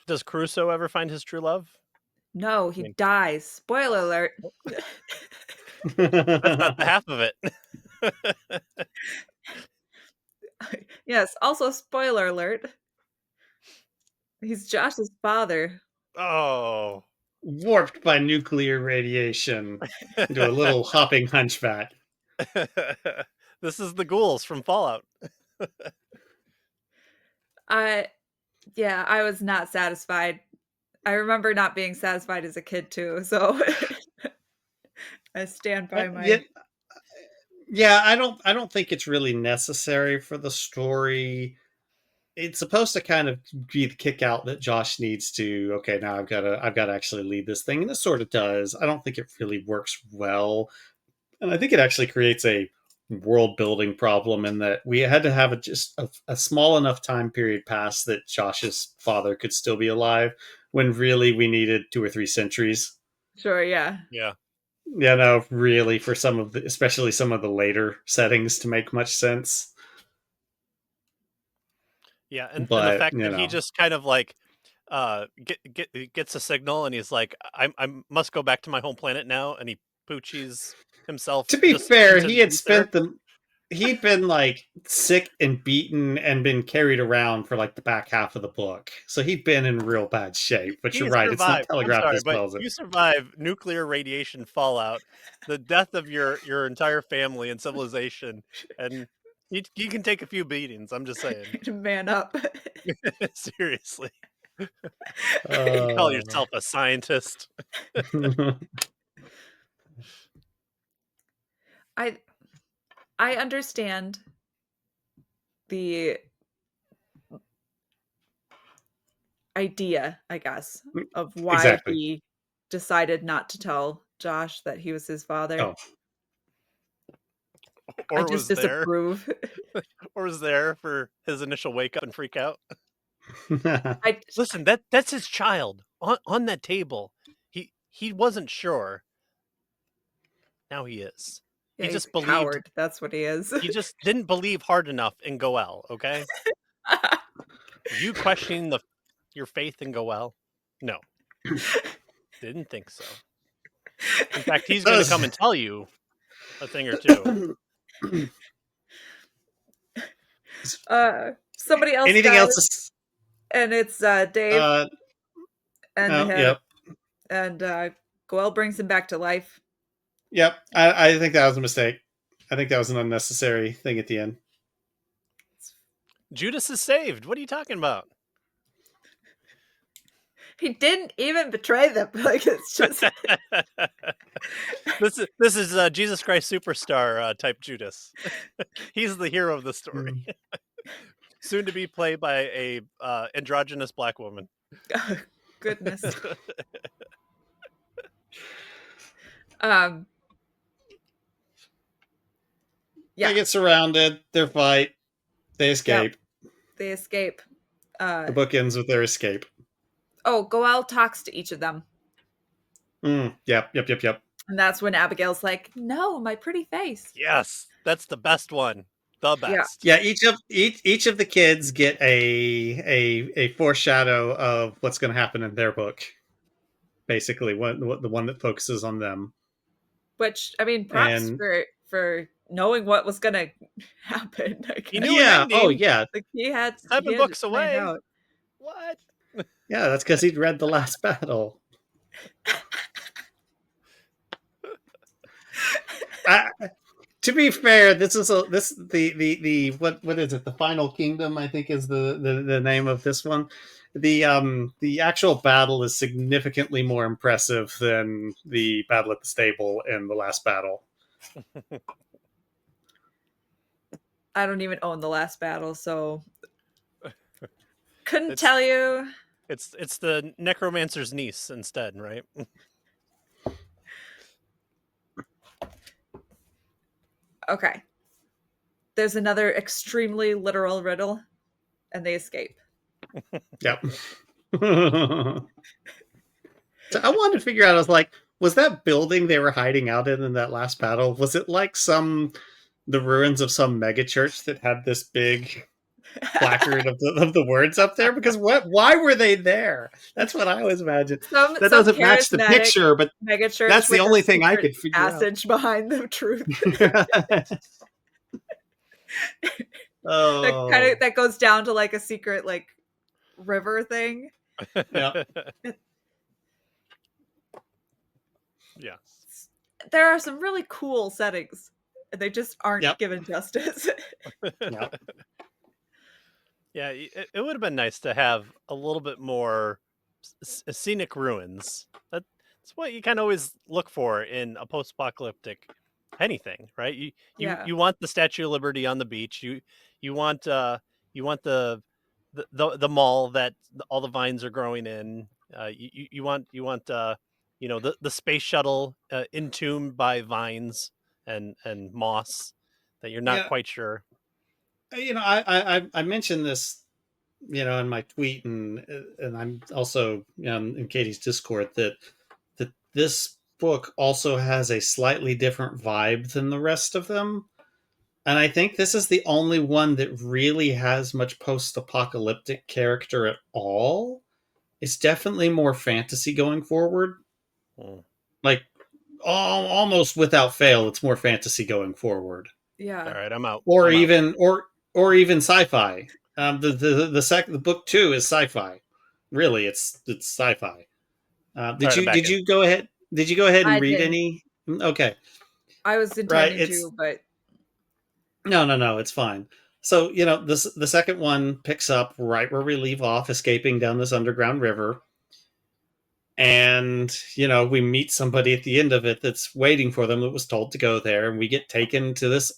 does Crusoe ever find his true love? No, I he mean, dies. Spoiler alert. that's not the half of it. Yes, also spoiler alert. He's Josh's father. Oh. Warped by nuclear radiation into a little hopping hunchback. This is the ghouls from Fallout. I Yeah, I was not satisfied. I remember not being satisfied as a kid too, so I stand by Yeah, my yeah. I don't think it's really necessary for the story. It's supposed to kind of be the kick out that Josh needs to. Okay, now I've got to actually lead this thing, and this sort of does. I don't think it really works well, and I think it actually creates a world building problem in that we had to have just a small enough time period pass that Josh's father could still be alive, when really we needed 2 or 3 centuries. Sure, yeah. Yeah. Really, for some of the, especially some of the later settings, to make much sense. Yeah, and the But fact that he just kind of like gets a signal and he's like, I must go back to my home planet now, and he poochies himself to be just fair, into he the had ether. spent the he'd been like sick and beaten and been carried around for like the back half of the book, so he'd been in real bad shape. But you're He right, it's not survived. I'm telegraphed sorry, as but well as it. you survive nuclear radiation fallout, the death of your entire family and civilization, and you can take a few beatings. I'm just saying. Man up. Seriously. You call uh, yourself a scientist. I I understand the idea, I guess, of why exactly. he decided not to tell Josh that he was his father. Oh. I or just was there disapprove. or was there for his initial wake up and freak out. I Listen, that's his child on that table. He wasn't sure. Now he is. Yeah, He he's a just believed. coward. That's what he is. He just didn't believe hard enough in Goel. Okay, you questioning your faith in Goel? No, didn't think so. In fact, he's going to come and tell you a thing or two. Somebody else Anything dies, else? and it's Dave, Uh, and oh, yep, Goel brings him back to life. yep. I think that was a mistake. I think that was an unnecessary thing at the end. Judas is saved. What are you talking about? He didn't even betray them. Like it's just This is Jesus Christ Superstar type Judas. He's the hero of the story. Soon to be played by a androgynous black woman. oh, goodness. Um, Yeah. They get surrounded. They fight. They escape. They escape. The book ends with their escape. Goel talks to each of them. Yep. And that's when Abigail's like, "No, my pretty face." Yes, that's the best one. The best. Yeah, each of the kids get a foreshadow of what's going to happen in their book. Basically, the one that focuses on them. Which, I mean, props And for knowing what was going to happen. He knew an yeah, oh ending. yeah, Like he had 7 it books planned away. out. What? yeah. That's because he'd read The Last Battle. To be fair, this is the what is it? The Final Kingdom, I think, is the name of this one. The actual battle is significantly more impressive than the battle at the stable in The Last Battle. I don't even own The Last Battle, so couldn't tell you. It's the necromancer's niece instead, right? Okay. There's another extremely literal riddle, and they escape. Yep. So I wanted to figure out, I was like, was that building they were hiding out in that last battle, was it like the ruins of some megachurch that had this big placard of the words up there? Because why were they there? That's what I always imagined. That doesn't match the picture, but megachurch that's the only thing I could figure passage behind the truth. Oh, that goes down to like a secret like river thing. yeah. Yeah. There are some really cool settings, and they just aren't Yep. given justice. Yep. Yeah, it would have been nice to have a little bit more scenic ruins. That's what you kind of always look for in a post-apocalyptic anything, right? You want the Statue of Liberty on the beach. You want the mall that all the vines are growing in. You want the space shuttle entombed by vines and moss that you're not quite sure. I mentioned this, in my tweet, and I'm also in Katie's Discord, that this book also has a slightly different vibe than the rest of them. And I think this is the only one that really has much post-apocalyptic character at all. It's definitely more fantasy going forward. Like almost without fail, it's more fantasy going forward. Yeah. All right, I'm out. Or even sci-fi. The book 2 is sci-fi. Really, it's sci-fi. Did you go ahead? Did you go ahead and read any? Okay. I was intending to, but no, it's fine. So the second one picks up right where we leave off, escaping down this underground river, and we meet somebody at the end of it that's waiting for them, that was told to go there, and we get taken to this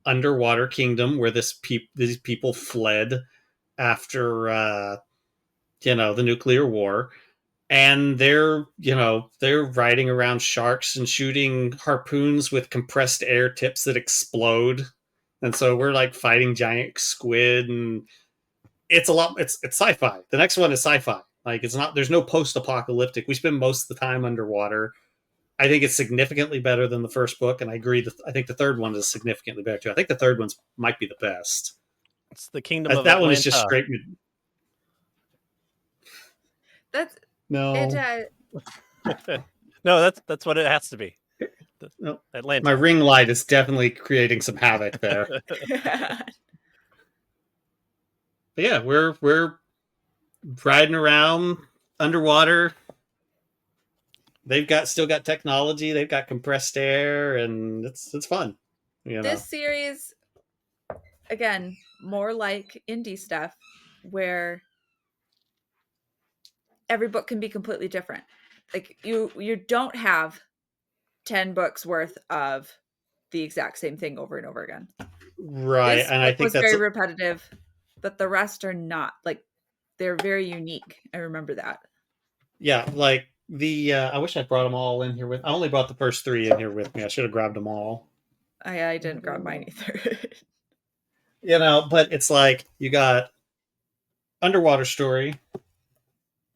underwater kingdom where these people fled after the nuclear war, and they're riding around sharks and shooting harpoons with compressed air tips that explode, and so we're like fighting giant squid, and it's sci-fi. The next one is sci-fi. Like, it's not, there's no post-apocalyptic. We spend most of the time underwater. I think it's significantly better than the first book, and I agree that I think the third one is significantly better too. I think the third one's might be the best. It's the Kingdom of that Atlanta. One is just straight. that's no. No, that's what it has to be. No. Atlanta. My ring light is definitely creating some havoc there. But yeah, we're riding around underwater. They've still got technology. They've got compressed air, and it's fun. This series, again, more like indie stuff, where every book can be completely different. Like you don't have 10 books worth of the exact same thing over and over again. Right, this and I think that's very repetitive, but the rest are not. Like, they're very unique. I remember that. Yeah, like I wish I brought them all in here with. I only brought the first 3 in here with me. I should have grabbed them all. I didn't grab mine either. But it's like you got underwater story,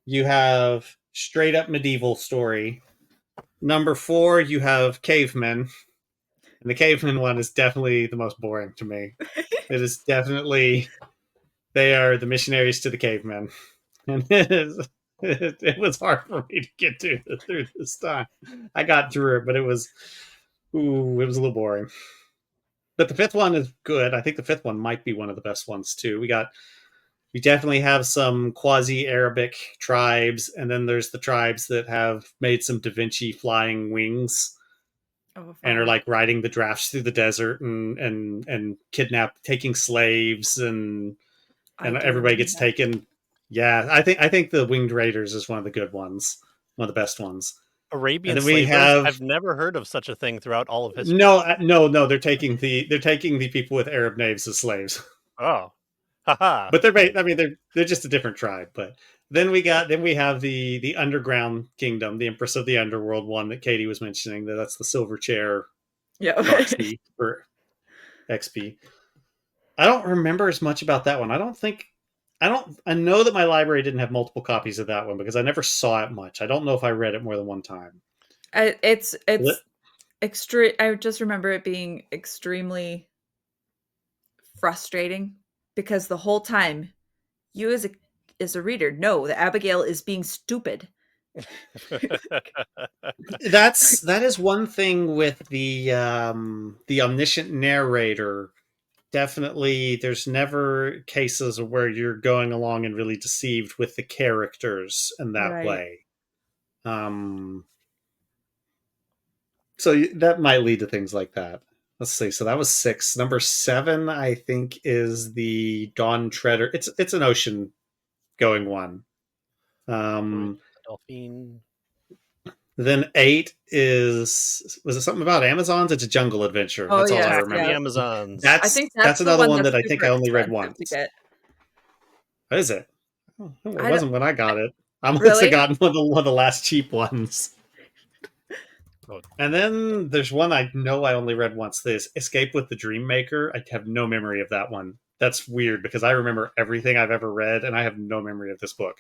you have straight up medieval story. Number 4, you have cavemen. And the caveman one is definitely the most boring to me. It is definitely, they are the missionaries to the cavemen. And it was hard for me to get through this time. I got through it, but it was a little boring. But the 5th one is good. I think the 5th one might be one of the best ones too. We definitely have some quasi-Arabic tribes, and then there's the tribes that have made some Da Vinci flying wings Oh, and are fun. like riding the drafts through the desert and taking slaves, and I do everybody remember gets that. taken. Yeah, I think the Winged Raiders is one of the good ones, one of the best ones. And Arabian then we slavers? have I've never heard of such a thing throughout all of history. no, they're taking the people with Arab names as slaves. Oh. Haha. But they're just a different tribe. But then we have the underground kingdom, the Empress of the Underworld one that Katie was mentioning. That's the silver chair Yeah. proxy for XP. I don't remember as much about that one. I know that my library didn't have multiple copies of that one because I never saw it much. I don't know if I read it more than one time. It's extreme. I just remember it being extremely frustrating because the whole time you as a reader know that Abigail is being stupid. That is one thing with the omniscient narrator. Definitely, there's never cases where you're going along and really deceived with the characters in that Right. way. So that might lead to things like that. Let's see. So that was 6. Number 7, I think, is the Dawn Treader. It's an ocean going one. Delphine. Then 8 was it something about Amazons? It's a jungle adventure. Oh That's all I yes, Attack of the yeah. remember. Amazons. I think That's that's the another one one that's that I think super I only read expensive to once. get. What is it? Oh, it I don't, wasn't when I got it. I must have really. gotten one of the last cheap ones. Oh. And then there's one I know I only read once. This Escape with the Dream Maker. I have no memory of that one. That's weird because I remember everything I've ever read, and I have no memory of this book.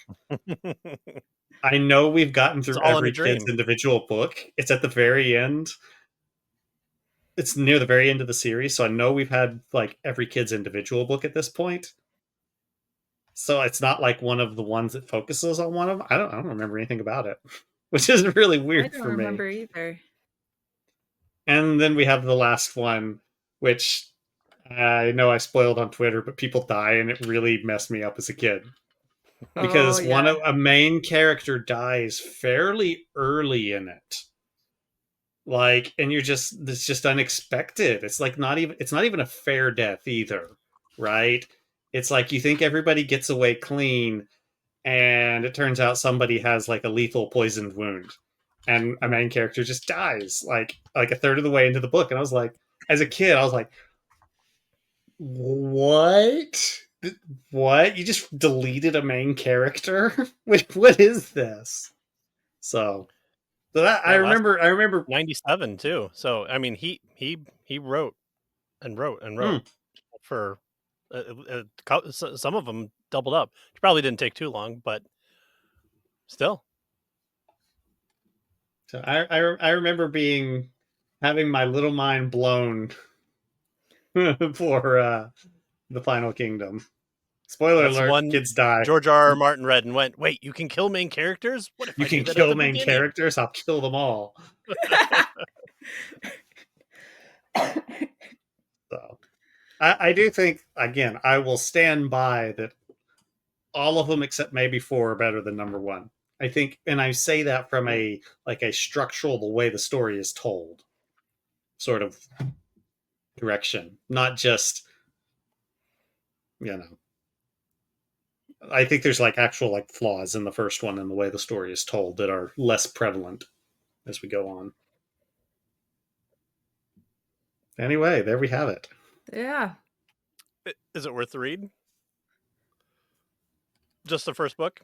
I know we've gotten It's through all in a every kid's dream. individual book. It's at the very end. It's near the very end of the series, so I know we've had like every kid's individual book at this point. So it's not like one of the ones that focuses on one of them. I don't remember anything about it, which is really I weird don't for me. remember either. And then we have the last one, which I know I spoiled on Twitter, but people die, and it really messed me up as a kid Oh because yeah. a main character dies fairly early in it. Like, and it's just unexpected. It's not even a fair death either, right? It's like you think everybody gets away clean, and it turns out somebody has like a lethal poisoned wound, and a main character just dies like a third of the way into the book. And I was like, as a kid, I was like, what? What? You just deleted a main character? What is this? So that That last I remember. 97 too. So I mean, he wrote and wrote and Hmm. wrote for some of them doubled up. It probably didn't take too long, but still. So I remember having my little mind blown for the Final Kingdom. Spoiler That's the alert: one kids die. George R. Martin read and went, "Wait, you can kill main characters? What if You I knew can that at kill the main beginning?" characters. I'll kill them all. So I do think, again, I will stand by that all of them except maybe 4 are better than number 1. I think, and I say that from a structural, the way the story is told, sort of direction, not just, you know. I think there's like actual like flaws in the first one and the way the story is told that are less prevalent as we go on. Anyway, there we have it. Yeah. Is it worth the read? Just the first book?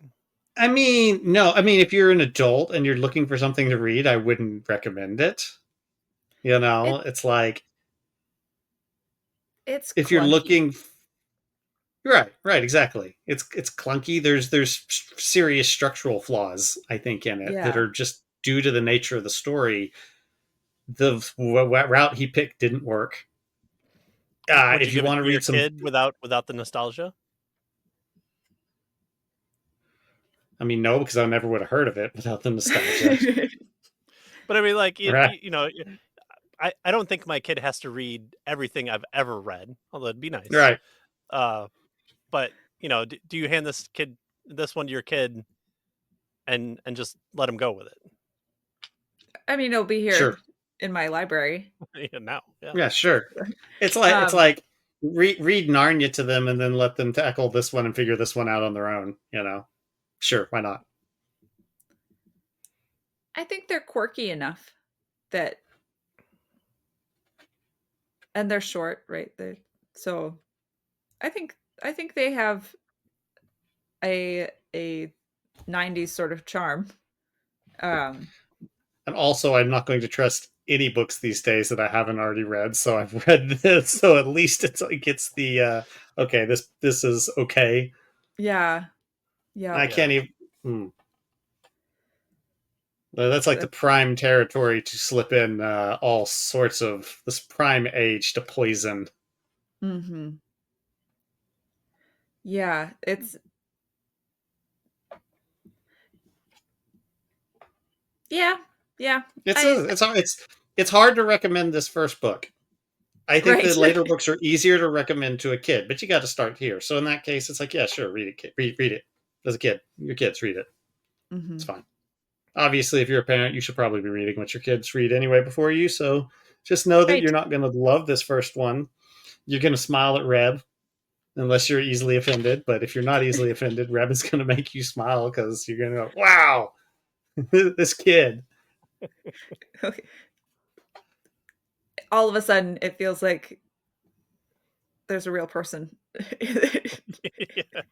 I mean, no. I mean, if you're an adult and you're looking for something to read, I wouldn't recommend it. It It's like It's if you're clunky. looking, right, exactly. It's clunky. There's serious structural flaws, I think, in it that Yeah. are just due to the nature of the story. The route he picked didn't work. Would you If you give it want to to your read some, kid without the nostalgia? I mean, no, because I never would have heard of it without the nostalgia. But I mean, like Right, I don't think my kid has to read everything I've ever read, although it'd be nice. right. Uh, but do you hand this one to your kid and just let him go with it? I mean, it'll be Sure. here in my library. Yeah, now, yeah. Yeah, sure. It's Um, like read Narnia to them and then let them tackle this one and figure this one out on their own. Sure, why not? I think they're quirky enough that, and they're short, right? So I think they have a 90s sort of charm. Um, And also, I'm not going to trust any books these days that I haven't already read. So I've read this, so at least it's like it's the okay. This is okay. yeah, yeah, I Yeah. can't even. That's like the that's, prime territory to slip in all sorts of this prime age to poison. mm-hmm. Yeah, yeah, yeah. I It's hard to recommend this first book. I think right. the later books are easier to recommend to a kid, but you got to start here. So in that case, it's like, yeah, sure, read it, kid. Read it as a kid. Your kids read it. Mm-hmm. It's fine. Obviously, if you're a parent, you should probably be reading what your kids read anyway before you. So just know that Right. you're not going to love this first one. You're going to smile at Reb unless you're easily offended. But if you're not easily offended, Reb is going to make you smile because you're going to go, wow, this kid. Okay. All of a sudden, it feels like there's a real person. Yeah.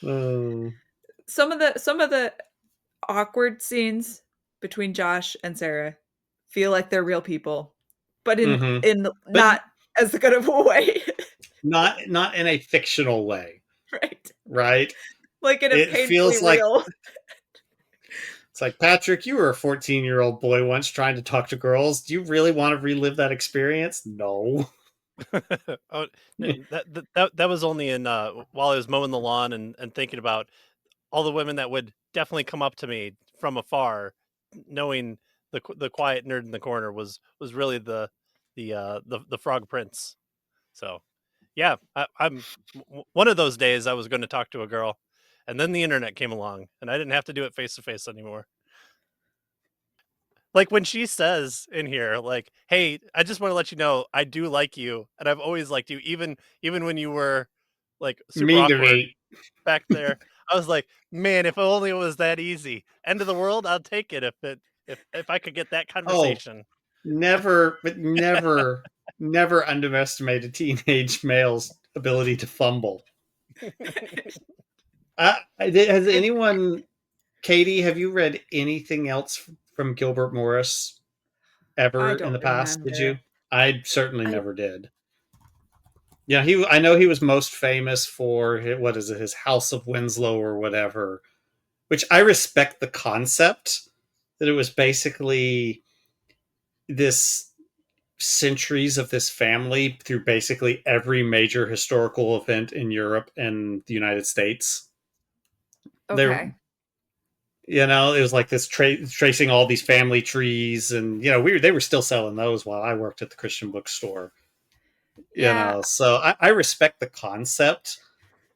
Um, Some of the awkward scenes between Josh and Sarah feel like they're real people, but mm-hmm. in But not as good of a way. not in a fictional way, Right. right? Like in a It painfully feels like real. it's like, Patrick, you were a 14-year-old boy once trying to talk to girls. Do you really want to relive that experience? No. Oh, that was only in while I was mowing the lawn and thinking about all the women that would definitely come up to me from afar, knowing the quiet nerd in the corner was really the frog prince. So, yeah, I'm one of those days I was going to talk to a girl, and then the internet came along, and I didn't have to do it face to face anymore. Like when she says in here, like, "Hey, I just want to let you know I do like you, and I've always liked you, even when you were like super Mean to awkward me. back there." I was like, "Man, if only it was that easy. End of the world, I'll take it if I could get that Oh, conversation." never underestimate a teenage male's ability to fumble. Has It, anyone, Katie, have you read anything else from Gilbert Morris I ever in don't the past? Did remember. you? I certainly I never did. Yeah, I know he was most famous for what is it, his House of Winslow or whatever, which I respect the concept that it was basically this centuries of this family through basically every major historical event in Europe and the United States. There, okay. it was like this tracing all these family trees, and they were still selling those while I worked at the Christian bookstore. Yeah, So I respect the concept.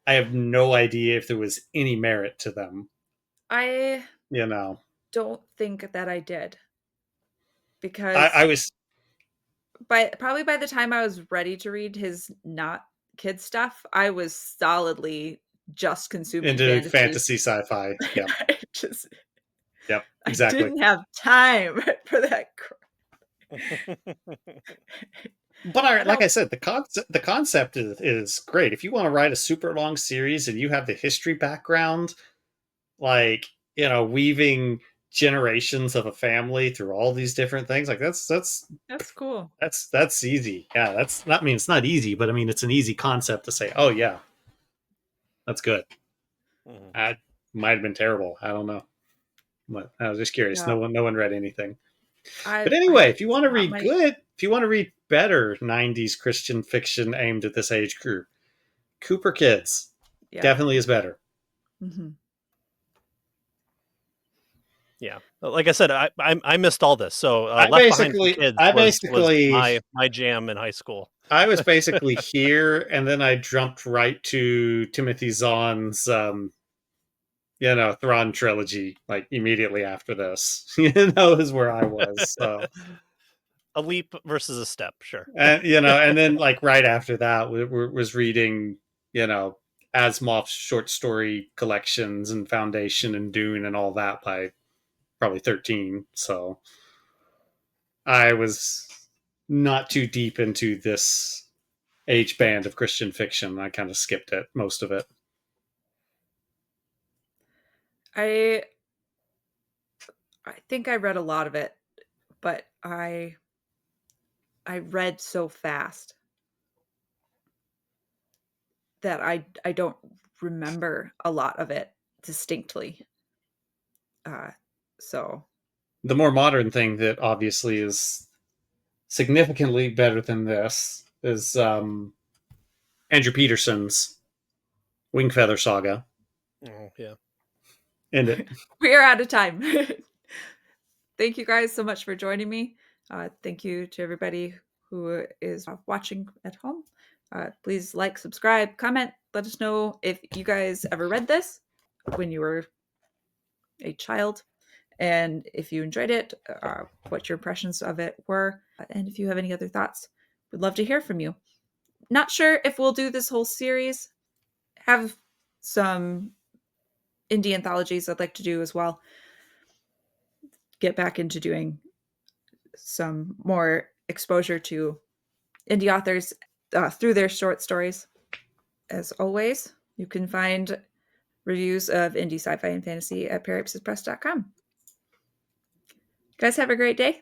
I have no idea if there was any merit to them. I You know, don't think that I did I because was probably by the time I was ready to read his not kid stuff, I was solidly just consuming into fantasy. fantasy sci-fi. Yep, I just yep, I exactly. didn't have time for that. But And like I I'll said, the concept is great. If you want to write a super long series and you have the history background, like weaving generations of a family through all these different things. Like that's cool. that's easy. Yeah, that's not, I mean, it's not easy, but I mean, it's an easy concept to say, oh yeah, that's good. Mhm. I might have been terrible. I don't know. But I was just curious. Yeah. No one read anything. But I anyway, if you want to not read my- good, if you want to read better 90s Christian fiction aimed at this age group, Cooper Kids yeah. definitely is better. Mm-hmm. Yeah, like I said, I missed all this. So I Left Behind for basically, Kids I was basically, my jam in high school. I was basically here, and then I jumped right to Timothy Zahn's, Thrawn trilogy, like immediately after this. Is where I was. So, A leap versus a step, sure. and then like right after that, was reading, Asimov's short story collections and Foundation and Dune and all that by probably 13. So I was not too deep into this age band of Christian fiction. I kind of skipped it, most of it. I think I read a lot of it, but I read so fast that I don't remember a lot of it distinctly. So The more modern thing that obviously is significantly better than this is Andrew Peterson's Wingfeather Saga. Oh, yeah. End it. we are out of time. Thank you guys so much for joining me. Thank you to everybody who is watching at home. Please like, subscribe, comment. Let us know if you guys ever read this when you were a child, and if you enjoyed it, what your impressions of it were, and if you have any other thoughts. We'd love to hear from you. Not sure if we'll do this whole series. Have some indie anthologies I'd like to do as well. Get back into doing some more exposure to indie authors through their short stories. As always, you can find reviews of indie sci-fi and fantasy at brevity.com. Guys, have a great day.